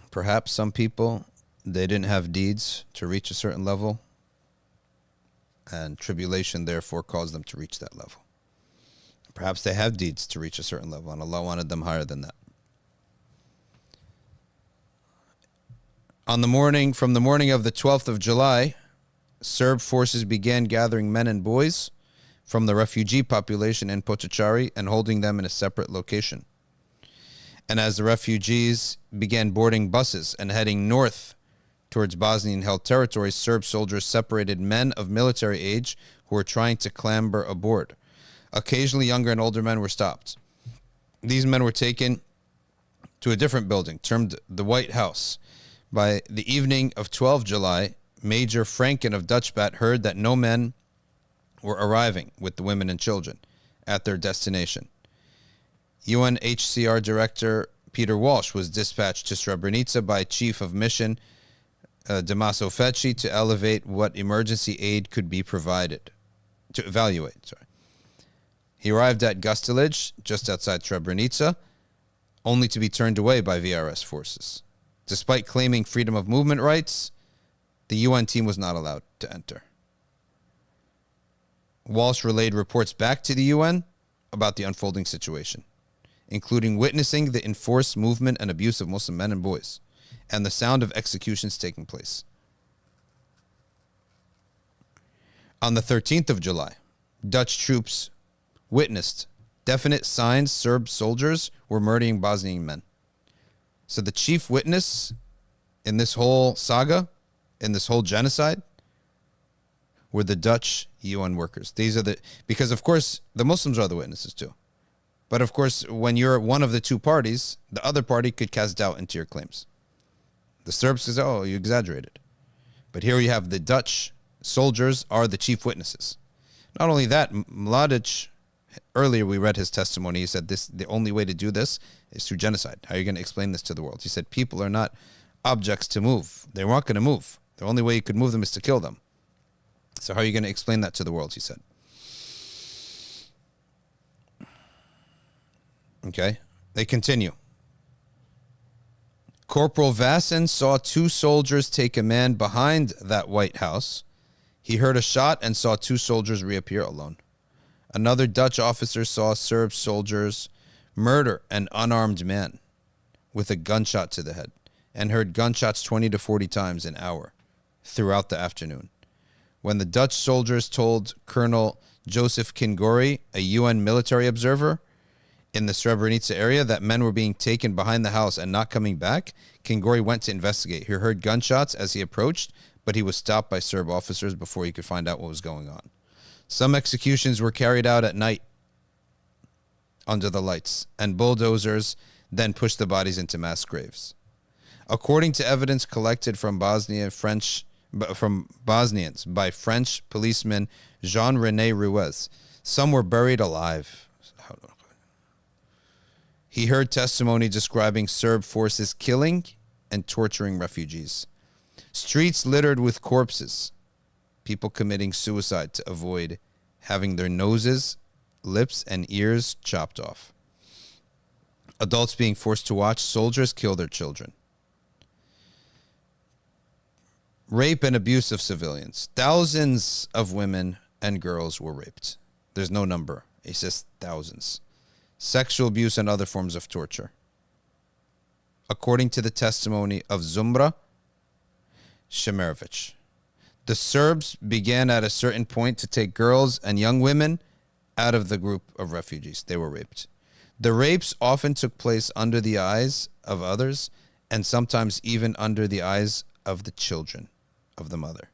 [SPEAKER 1] Perhaps some people, they didn't have deeds to reach a certain level, and tribulation therefore caused them to reach that level. Perhaps they have deeds to reach a certain level, and Allah wanted them higher than that. From the morning of the 12th of July, Serb forces began gathering men and boys from the refugee population in Potocari and holding them in a separate location. And as the refugees began boarding buses and heading north towards Bosnian-held territories, Serb soldiers separated men of military age who were trying to clamber aboard. Occasionally, younger and older men were stopped. These men were taken to a different building, termed the White House. By the evening of 12 July, Major Franken of Dutchbat heard that no men were arriving with the women and children at their destination. UNHCR Director Peter Walsh was dispatched to Srebrenica by Chief of Mission Damaso Fecci to elevate what emergency aid could be provided, to evaluate. He arrived at Gustilić, just outside Srebrenica, only to be turned away by VRS forces. Despite claiming freedom of movement rights, the UN team was not allowed to enter. Walsh relayed reports back to the UN about the unfolding situation, including witnessing the enforced movement and abuse of Muslim men and boys, and the sound of executions taking place. On the 13th of July, Dutch troops witnessed definite signs Serb soldiers were murdering Bosnian men. So the chief witness in this whole saga, in this whole genocide, were the Dutch UN workers. Because of course the Muslims are the witnesses too. But of course, when you're one of the two parties, the other party could cast doubt into your claims. The Serbs says, oh, you exaggerated. But here you have the Dutch soldiers are the chief witnesses. Not only that, Mladic, earlier we read his testimony. He said the only way to do this is through genocide. How are you going to explain this to the world? He said people are not objects to move. They weren't going to move. The only way you could move them is to kill them. So how are you going to explain that to the world, he said. Okay, they continue. Corporal Vassin saw two soldiers take a man behind that White House. He heard a shot and saw two soldiers reappear alone. Another Dutch officer saw Serb soldiers murder an unarmed man with a gunshot to the head and heard gunshots 20 to 40 times an hour throughout the afternoon. When the Dutch soldiers told Colonel Joseph Kingori, a UN military observer in the Srebrenica area, that men were being taken behind the house and not coming back, Kingori went to investigate. He heard gunshots as he approached, but he was stopped by Serb officers before he could find out what was going on. Some executions were carried out at night under the lights, and bulldozers then pushed the bodies into mass graves. According to evidence collected from Bosnians by French policeman Jean-René Ruiz, some were buried alive. He heard testimony describing Serb forces killing and torturing refugees. Streets littered with corpses, people committing suicide to avoid having their noses, lips, and ears chopped off. Adults being forced to watch soldiers kill their children. Rape and abuse of civilians. Thousands of women and girls were raped. There's no number. It's just thousands. Sexual abuse and other forms of torture. According to the testimony of Zumra Shemerovic, the Serbs began at a certain point to take girls and young women out of the group of refugees. They were raped. The rapes often took place under the eyes of others and sometimes even under the eyes of the children of the mother.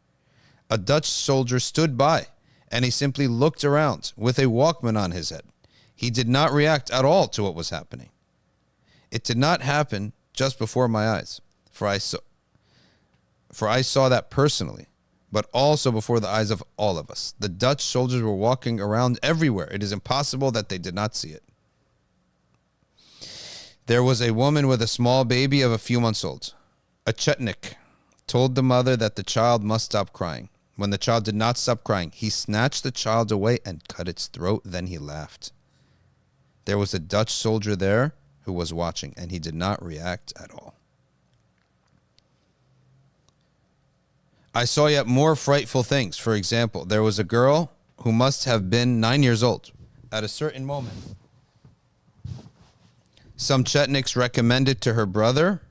[SPEAKER 1] A Dutch soldier stood by and he simply looked around with a Walkman on his head. He did not react at all to what was happening. It did not happen just before my eyes, for I saw that personally, but also before the eyes of all of us. The Dutch soldiers were walking around everywhere. It is impossible that they did not see it. There was a woman with a small baby of a few months old. A Chetnik told the mother that the child must stop crying. When the child did not stop crying, he snatched the child away and cut its throat. Then he laughed. There was a Dutch soldier there who was watching, and he did not react at all. I saw yet more frightful things. For example, there was a girl who must have been 9 years old, at a certain moment, some Chetniks recommended to her brother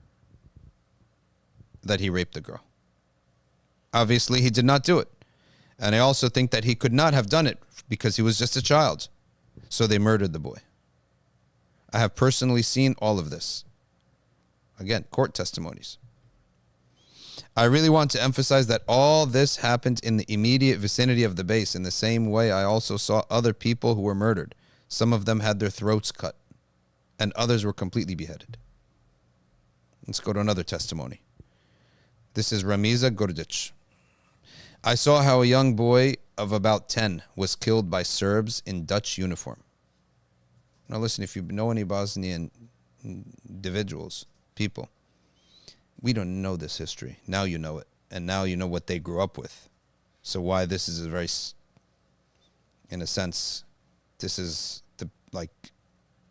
[SPEAKER 1] that he raped the girl. Obviously, he did not do it. And I also think that he could not have done it because he was just a child. So they murdered the boy. I have personally seen all of this. Again, court testimonies. I really want to emphasize that all this happened in the immediate vicinity of the base. In the same way, I also saw other people who were murdered. Some of them had their throats cut, and others were completely beheaded. Let's go to another testimony. This is Ramiza Gordic. I saw how a young boy of about 10 was killed by Serbs in Dutch uniform. Now listen, if you know any Bosnian individuals, people, we don't know this history. Now you know it. And now you know what they grew up with. So why this is a very, in a sense, this is the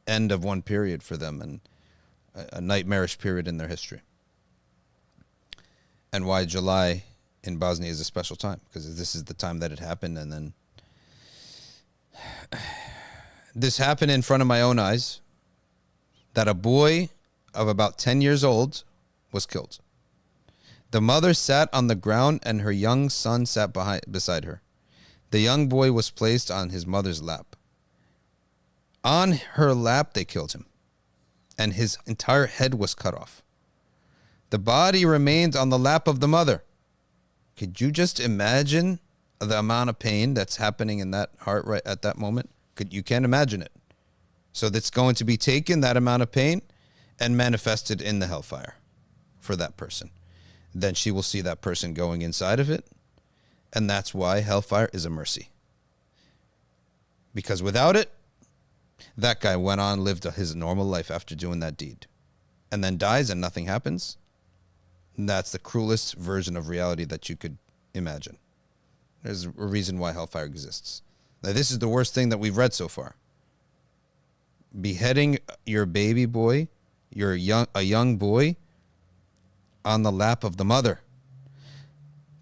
[SPEAKER 1] end of one period for them and a nightmarish period in their history. And why July in Bosnia is a special time, because this is the time that it happened. And then this happened in front of my own eyes, that a boy of about 10 years old was killed. The mother sat on the ground and her young son sat beside her. The young boy was placed on his mother's lap. On her lap, they killed him, and his entire head was cut off. The body remained on the lap of the mother. Could you just imagine the amount of pain that's happening in that heart right at that moment? You can't imagine it. So that's going to be taken, that amount of pain, and manifested in the hellfire for that person. Then she will see that person going inside of it, and that's why hellfire is a mercy. Because without it, that guy went on, lived his normal life after doing that deed, and then dies and nothing happens. That's the cruelest version of reality that you could imagine. There's a reason why hellfire exists. Now, this is the worst thing that we've read so far. Beheading your baby boy, a young boy, on the lap of the mother.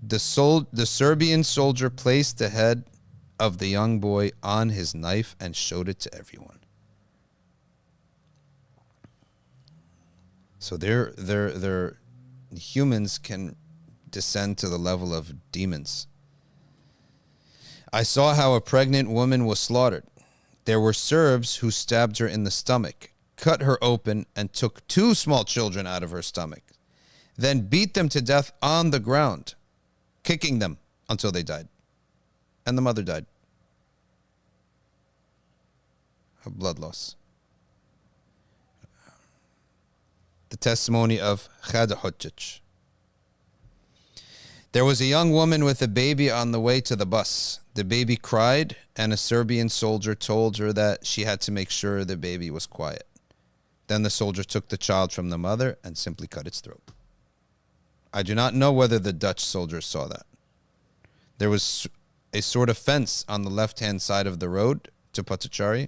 [SPEAKER 1] The Serbian soldier placed the head of the young boy on his knife and showed it to everyone. So they're humans can descend to the level of demons. I saw how a pregnant woman was slaughtered. There were Serbs who stabbed her in the stomach, cut her open, and took 2 small children out of her stomach, then beat them to death on the ground, kicking them until they died. And the mother died of blood loss. The testimony of Shadee Hodzic. There was a young woman with a baby on the way to the bus. The baby cried, and a Serbian soldier told her that she had to make sure the baby was quiet. Then the soldier took the child from the mother and simply cut its throat. I do not know whether the Dutch soldiers saw that. There was a sort of fence on the left-hand side of the road to Potokari.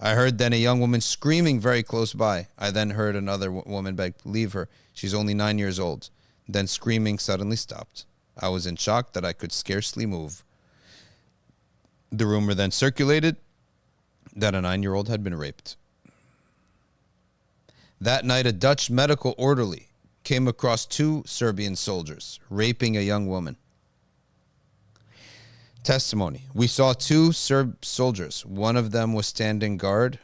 [SPEAKER 1] I heard then a young woman screaming very close by. I then heard another woman beg, leave her. She's only 9 years old. Then screaming suddenly stopped. I was in shock that I could scarcely move. The rumor then circulated that a 9-year-old had been raped. That night, a Dutch medical orderly came across 2 Serbian soldiers raping a young woman. Testimony. We saw 2 Serb soldiers. One of them was standing guard,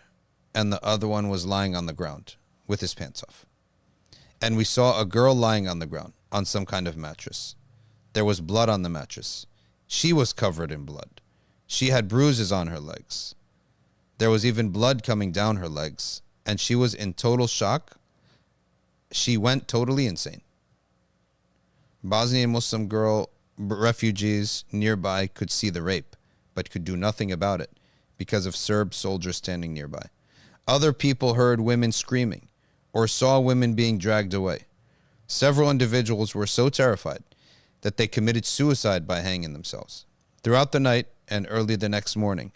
[SPEAKER 1] and the other one was lying on the ground with his pants off. And we saw a girl lying on the ground on some kind of mattress. There was blood on the mattress. She was covered in blood. She had bruises on her legs. There was even blood coming down her legs, and she was in total shock. She went totally insane. Bosnian Muslim girl refugees nearby could see the rape, but could do nothing about it because of Serb soldiers standing nearby. Other people heard women screaming or saw women being dragged away. Several individuals were so terrified that they committed suicide by hanging themselves. Throughout the night and early the next morning,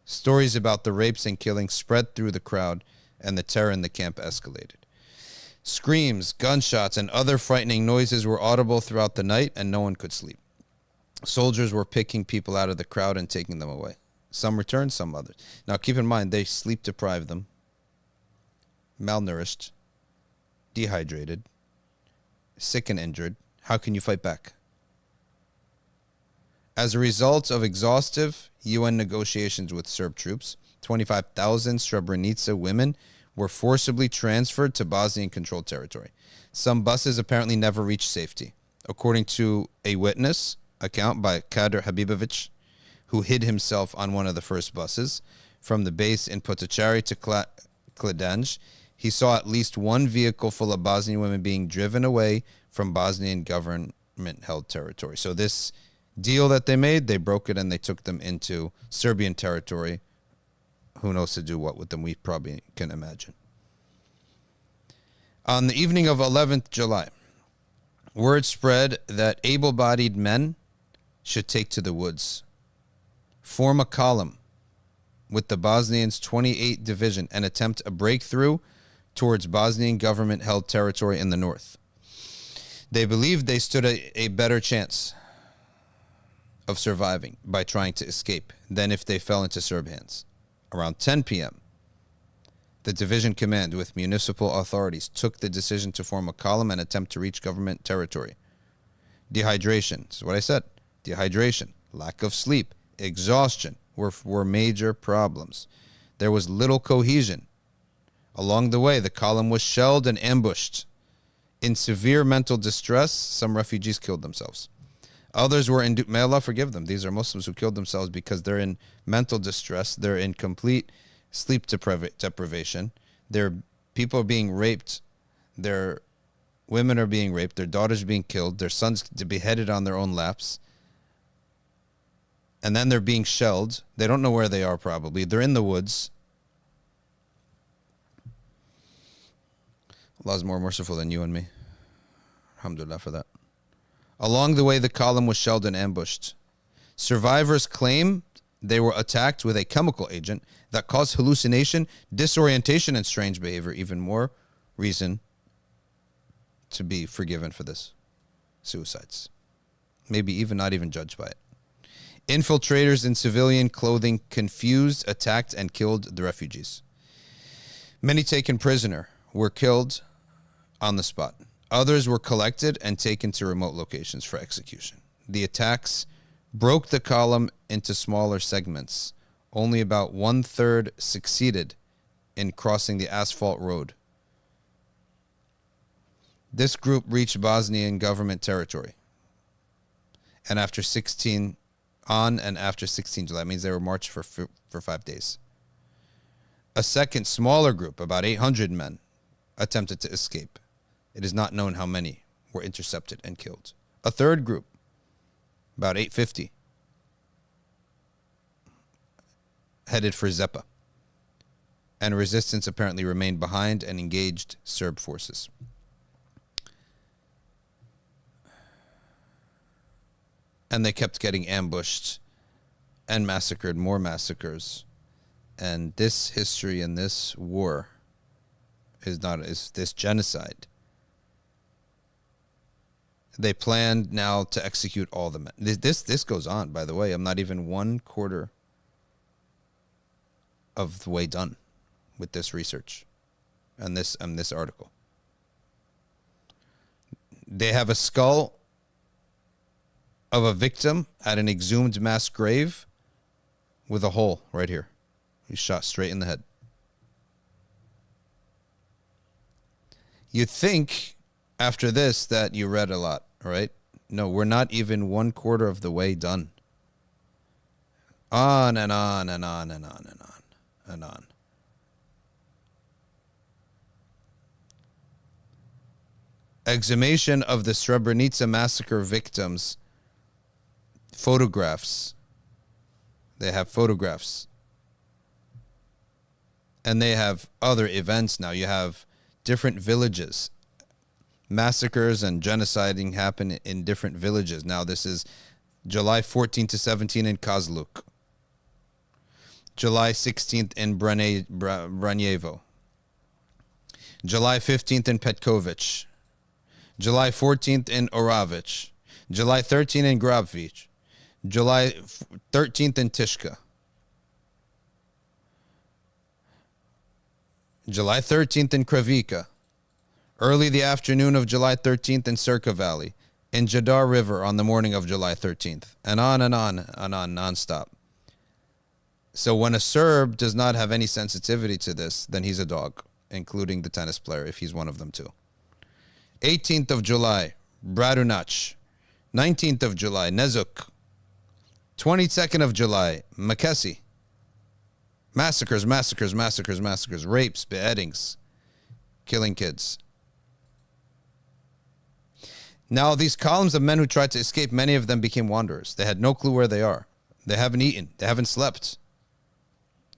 [SPEAKER 1] stories about the rapes and killings spread through the crowd, and the terror in the camp escalated. Screams, gunshots, and other frightening noises were audible throughout the night, and no one could sleep. Soldiers were picking people out of the crowd and taking them away. Some returned, some others. Now, keep in mind, they sleep deprived them, malnourished, dehydrated, sick and injured. How can you fight back? As a result of exhaustive UN negotiations with Serb troops, 25,000 Srebrenica women were forcibly transferred to Bosnian-controlled territory. Some buses apparently never reached safety. According to a witness account by Kadir Habibovic, who hid himself on one of the first buses from the base in Potocari to Kledanj, he saw at least one vehicle full of Bosnian women being driven away from Bosnian government-held territory. So this deal that they made, they broke it and they took them into Serbian territory. Who knows to do what with them? We probably can imagine. On the evening of 11th July, word spread that able-bodied men should take to the woods, form a column with the Bosnians' 28th Division, and attempt a breakthrough towards Bosnian government-held territory in the north. They believed they stood a better chance of surviving by trying to escape than if they fell into Serb hands. Around 10 p.m., the division command with municipal authorities took the decision to form a column and attempt to reach government territory. Dehydration, this is what I said, dehydration, lack of sleep, exhaustion were major problems. There was little cohesion. Along the way, the column was shelled and ambushed. In severe mental distress, some refugees killed themselves. Others were in, may Allah forgive them. These are Muslims who killed themselves because they're in mental distress. They're in complete sleep deprivation. People are being raped. Their women are being raped. Their daughters are being killed. Their sons beheaded on their own laps. And then they're being shelled. They don't know where they are probably. They're in the woods. Allah's more merciful than you and me. Alhamdulillah for that. Along the way, the column was shelled and ambushed. Survivors claim they were attacked with a chemical agent that caused hallucination, disorientation, and strange behavior. Even more reason to be forgiven for this. Suicides. Maybe even not even judged by it. Infiltrators in civilian clothing confused, attacked, and killed the refugees. Many taken prisoner were killed on the spot. Others were collected and taken to remote locations for execution. The attacks broke the column into smaller segments. Only about 1/3 succeeded in crossing the asphalt road. This group reached Bosnian government territory. And after 16 July, that means they were marched for 5 days. A second smaller group, about 800 men, attempted to escape. It is not known how many were intercepted and killed. A third group, about 850, headed for Zepa. And resistance apparently remained behind and engaged Serb forces. And they kept getting ambushed and massacred, more massacres. And this history and this war is this genocide. They planned now to execute all the men. This goes on, by the way. I'm not even 1/4 of the way done with this research and this article. They have a skull of a victim at an exhumed mass grave with a hole right here. He's shot straight in the head. You'd think after this that you read a lot, right? No, we're not even 1/4 of the way done. On and on and on and on and on and on. Exhumation of the Srebrenica massacre victims. Photographs. They have photographs. And they have other events now. You have different villages. Massacres and genociding happen in different villages. Now this is July 14 to 17 in Kozluk. July 16th in Branjevo. July 15th in Petkovic. July 14th in Oravic. July 13th in Grabvic. July 13th in Tishka. July 13th in Kravica. Early the afternoon of July 13th in Sirka Valley. In Jadar River on the morning of July 13th. And on and on and on, nonstop. So when a Serb does not have any sensitivity to this, then he's a dog, including the tennis player, if he's one of them too. 18th of July, Bradunac. 19th of July, Nezuk. 22nd of July, Makesi. Massacres, massacres, massacres, massacres, rapes, beheadings, killing kids. Now, these columns of men who tried to escape, many of them became wanderers. They had no clue where they are. They haven't eaten. They haven't slept.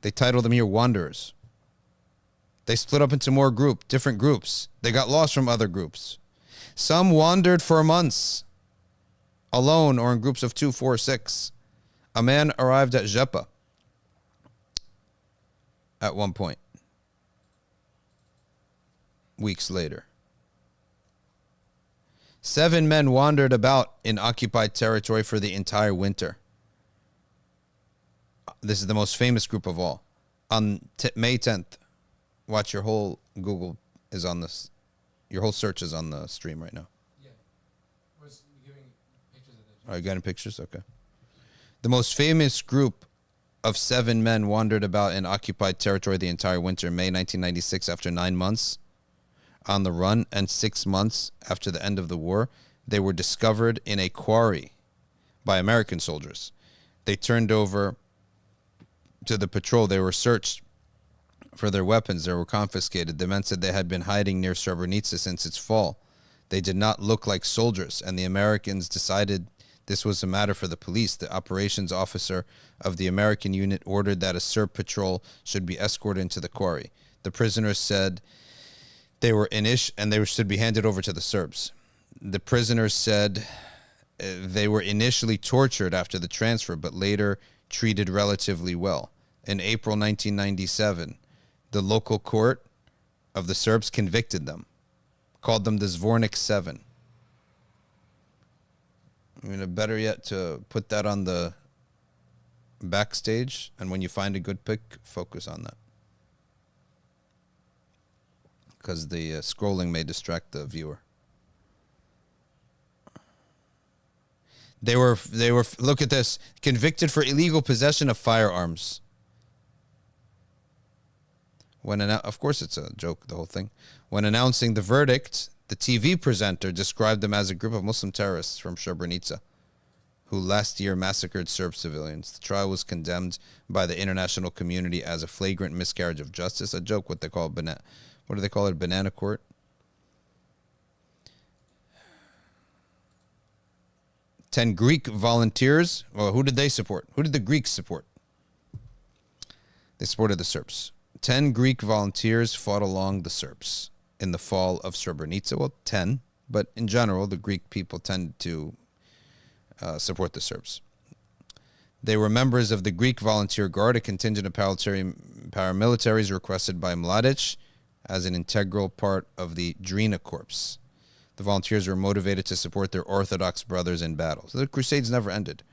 [SPEAKER 1] They titled them here wanderers. They split up into more different groups. They got lost from other groups. Some wandered for months, alone or in groups of 2, 4, 6. A man arrived at Jepa at one point, weeks later. 7 men wandered about in occupied territory for the entire winter. This is the most famous group of all. On May 10th, watch, your whole Google is on this. Your whole search is on the stream right now.
[SPEAKER 2] Yeah. Was giving pictures of that.
[SPEAKER 1] Are you getting pictures? Okay. The most famous group of 7 men wandered about in occupied territory the entire winter, May 1996, after 9 months on the run and 6 months after the end of the war. They were discovered in a quarry by American soldiers. They turned over to the patrol. They were searched for their weapons. They were confiscated. The men said they had been hiding near Srebrenica since its fall. They did not look like soldiers, and the Americans decided this was a matter for the police. The operations officer of the American unit ordered that a Serb patrol should be escorted into the quarry. The prisoners said they were and they should be handed over to the Serbs. The prisoners said they were initially tortured after the transfer, but later treated relatively well. In April 1997, the local court of the Serbs convicted them, called them the Zvornik 7. I mean, better yet to put that on the backstage, and when you find a good pic, focus on that. Because the scrolling may distract the viewer. They were, look at this, convicted for illegal possession of firearms. Of course it's a joke, the whole thing. When announcing the verdict, the TV presenter described them as a group of Muslim terrorists from Srebrenica who last year massacred Serb civilians. The trial was condemned by the international community as a flagrant miscarriage of justice. A joke, what do they call it, banana court? Ten Greek volunteers. Well, who did they support? Who did the Greeks support? They supported the Serbs. 10 Greek volunteers fought along the Serbs in the fall of Srebrenica. Well, 10, but in general, the Greek people tended to support the Serbs. They were members of the Greek Volunteer Guard, a contingent of paramilitaries requested by Mladic as an integral part of the Drina Corps. The volunteers were motivated to support their Orthodox brothers in battle. So the Crusades never ended.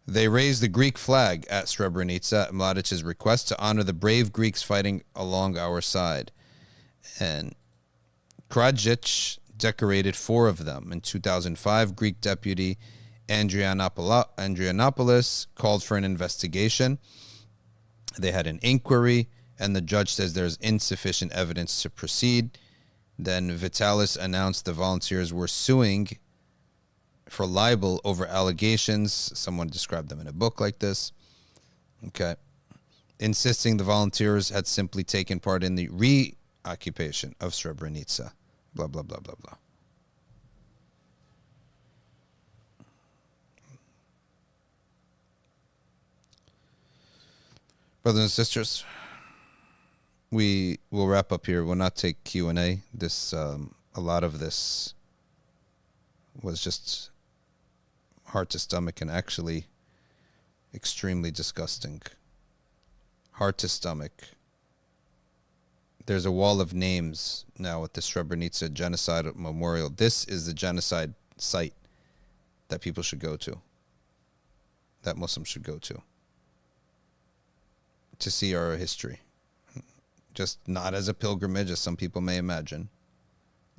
[SPEAKER 1] They raised the Greek flag at Srebrenica at Mladic's request to honor the brave Greeks fighting along our side. And Krajic decorated 4 of them. In 2005, Greek deputy Andrianopoulos called for an investigation. They had an inquiry, and the judge says there's insufficient evidence to proceed. Then Vitalis announced the volunteers were suing for libel over allegations. Someone described them in a book like this. Okay. Insisting the volunteers had simply taken part in the reoccupation of Srebrenica. Blah, blah, blah, blah, blah. Brothers and sisters, we will wrap up here. We'll not take Q&A. A lot of this was just hard to stomach and actually extremely disgusting. Hard to stomach. There's a wall of names now at the Srebrenica Genocide Memorial. This is the genocide site that people should go to, that Muslims should go to see our history, just not as a pilgrimage as some people may imagine.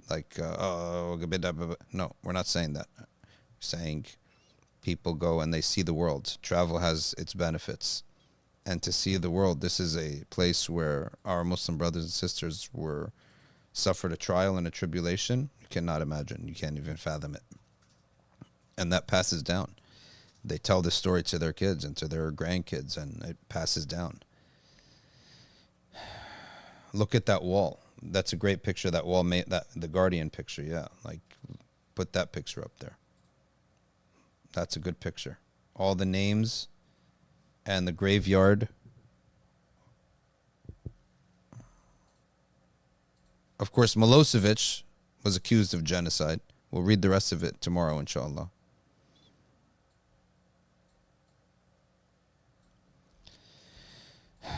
[SPEAKER 1] Like, no, we're not saying that. We're saying people go and they see the world. Travel has its benefits. And to see the world, this is a place where our Muslim brothers and sisters were suffered a trial and a tribulation. You cannot imagine. You can't even fathom it. And that passes down. They tell the story to their kids and to their grandkids, and it passes down. Look at that wall. That's a great picture. That wall, the Guardian picture, yeah. Like, put that picture up there. That's a good picture. All the names and the graveyard. Of course, Milosevic was accused of genocide. We'll read the rest of it tomorrow, inshallah.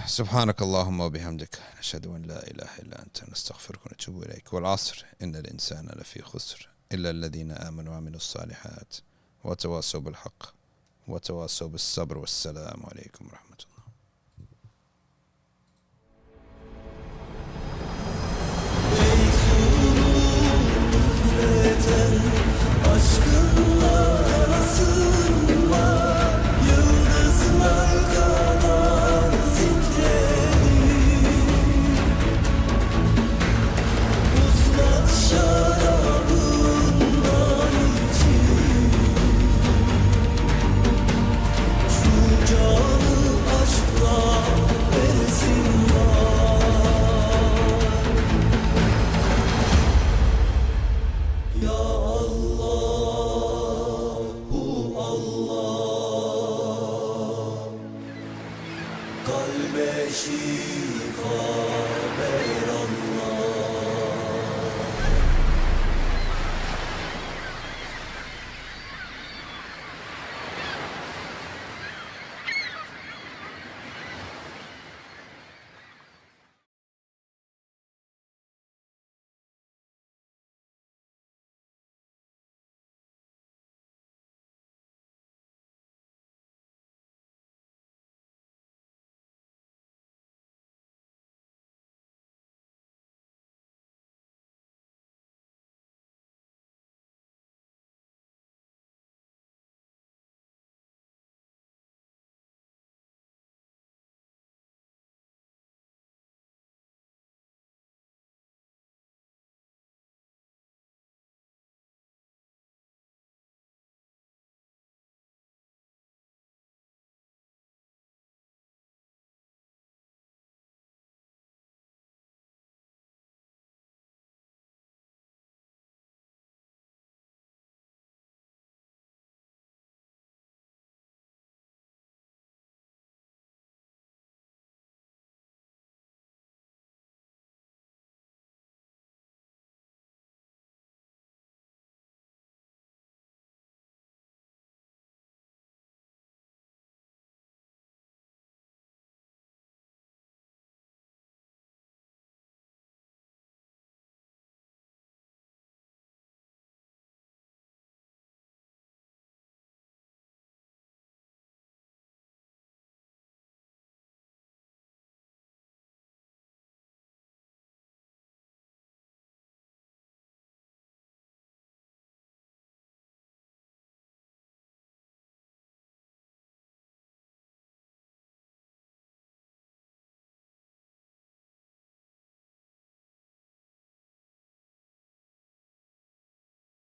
[SPEAKER 1] سبحانك اللهم وبحمدك نشهد أن لا إله إلا أنت نستغفرك ونتوب إليك والعصر إن الإنسان لفي خسر إلا الذين آمنوا وعملوا الصالحات وتواصوا بالحق وتواصوا بالصبر والسلام عليكم ورحمة الله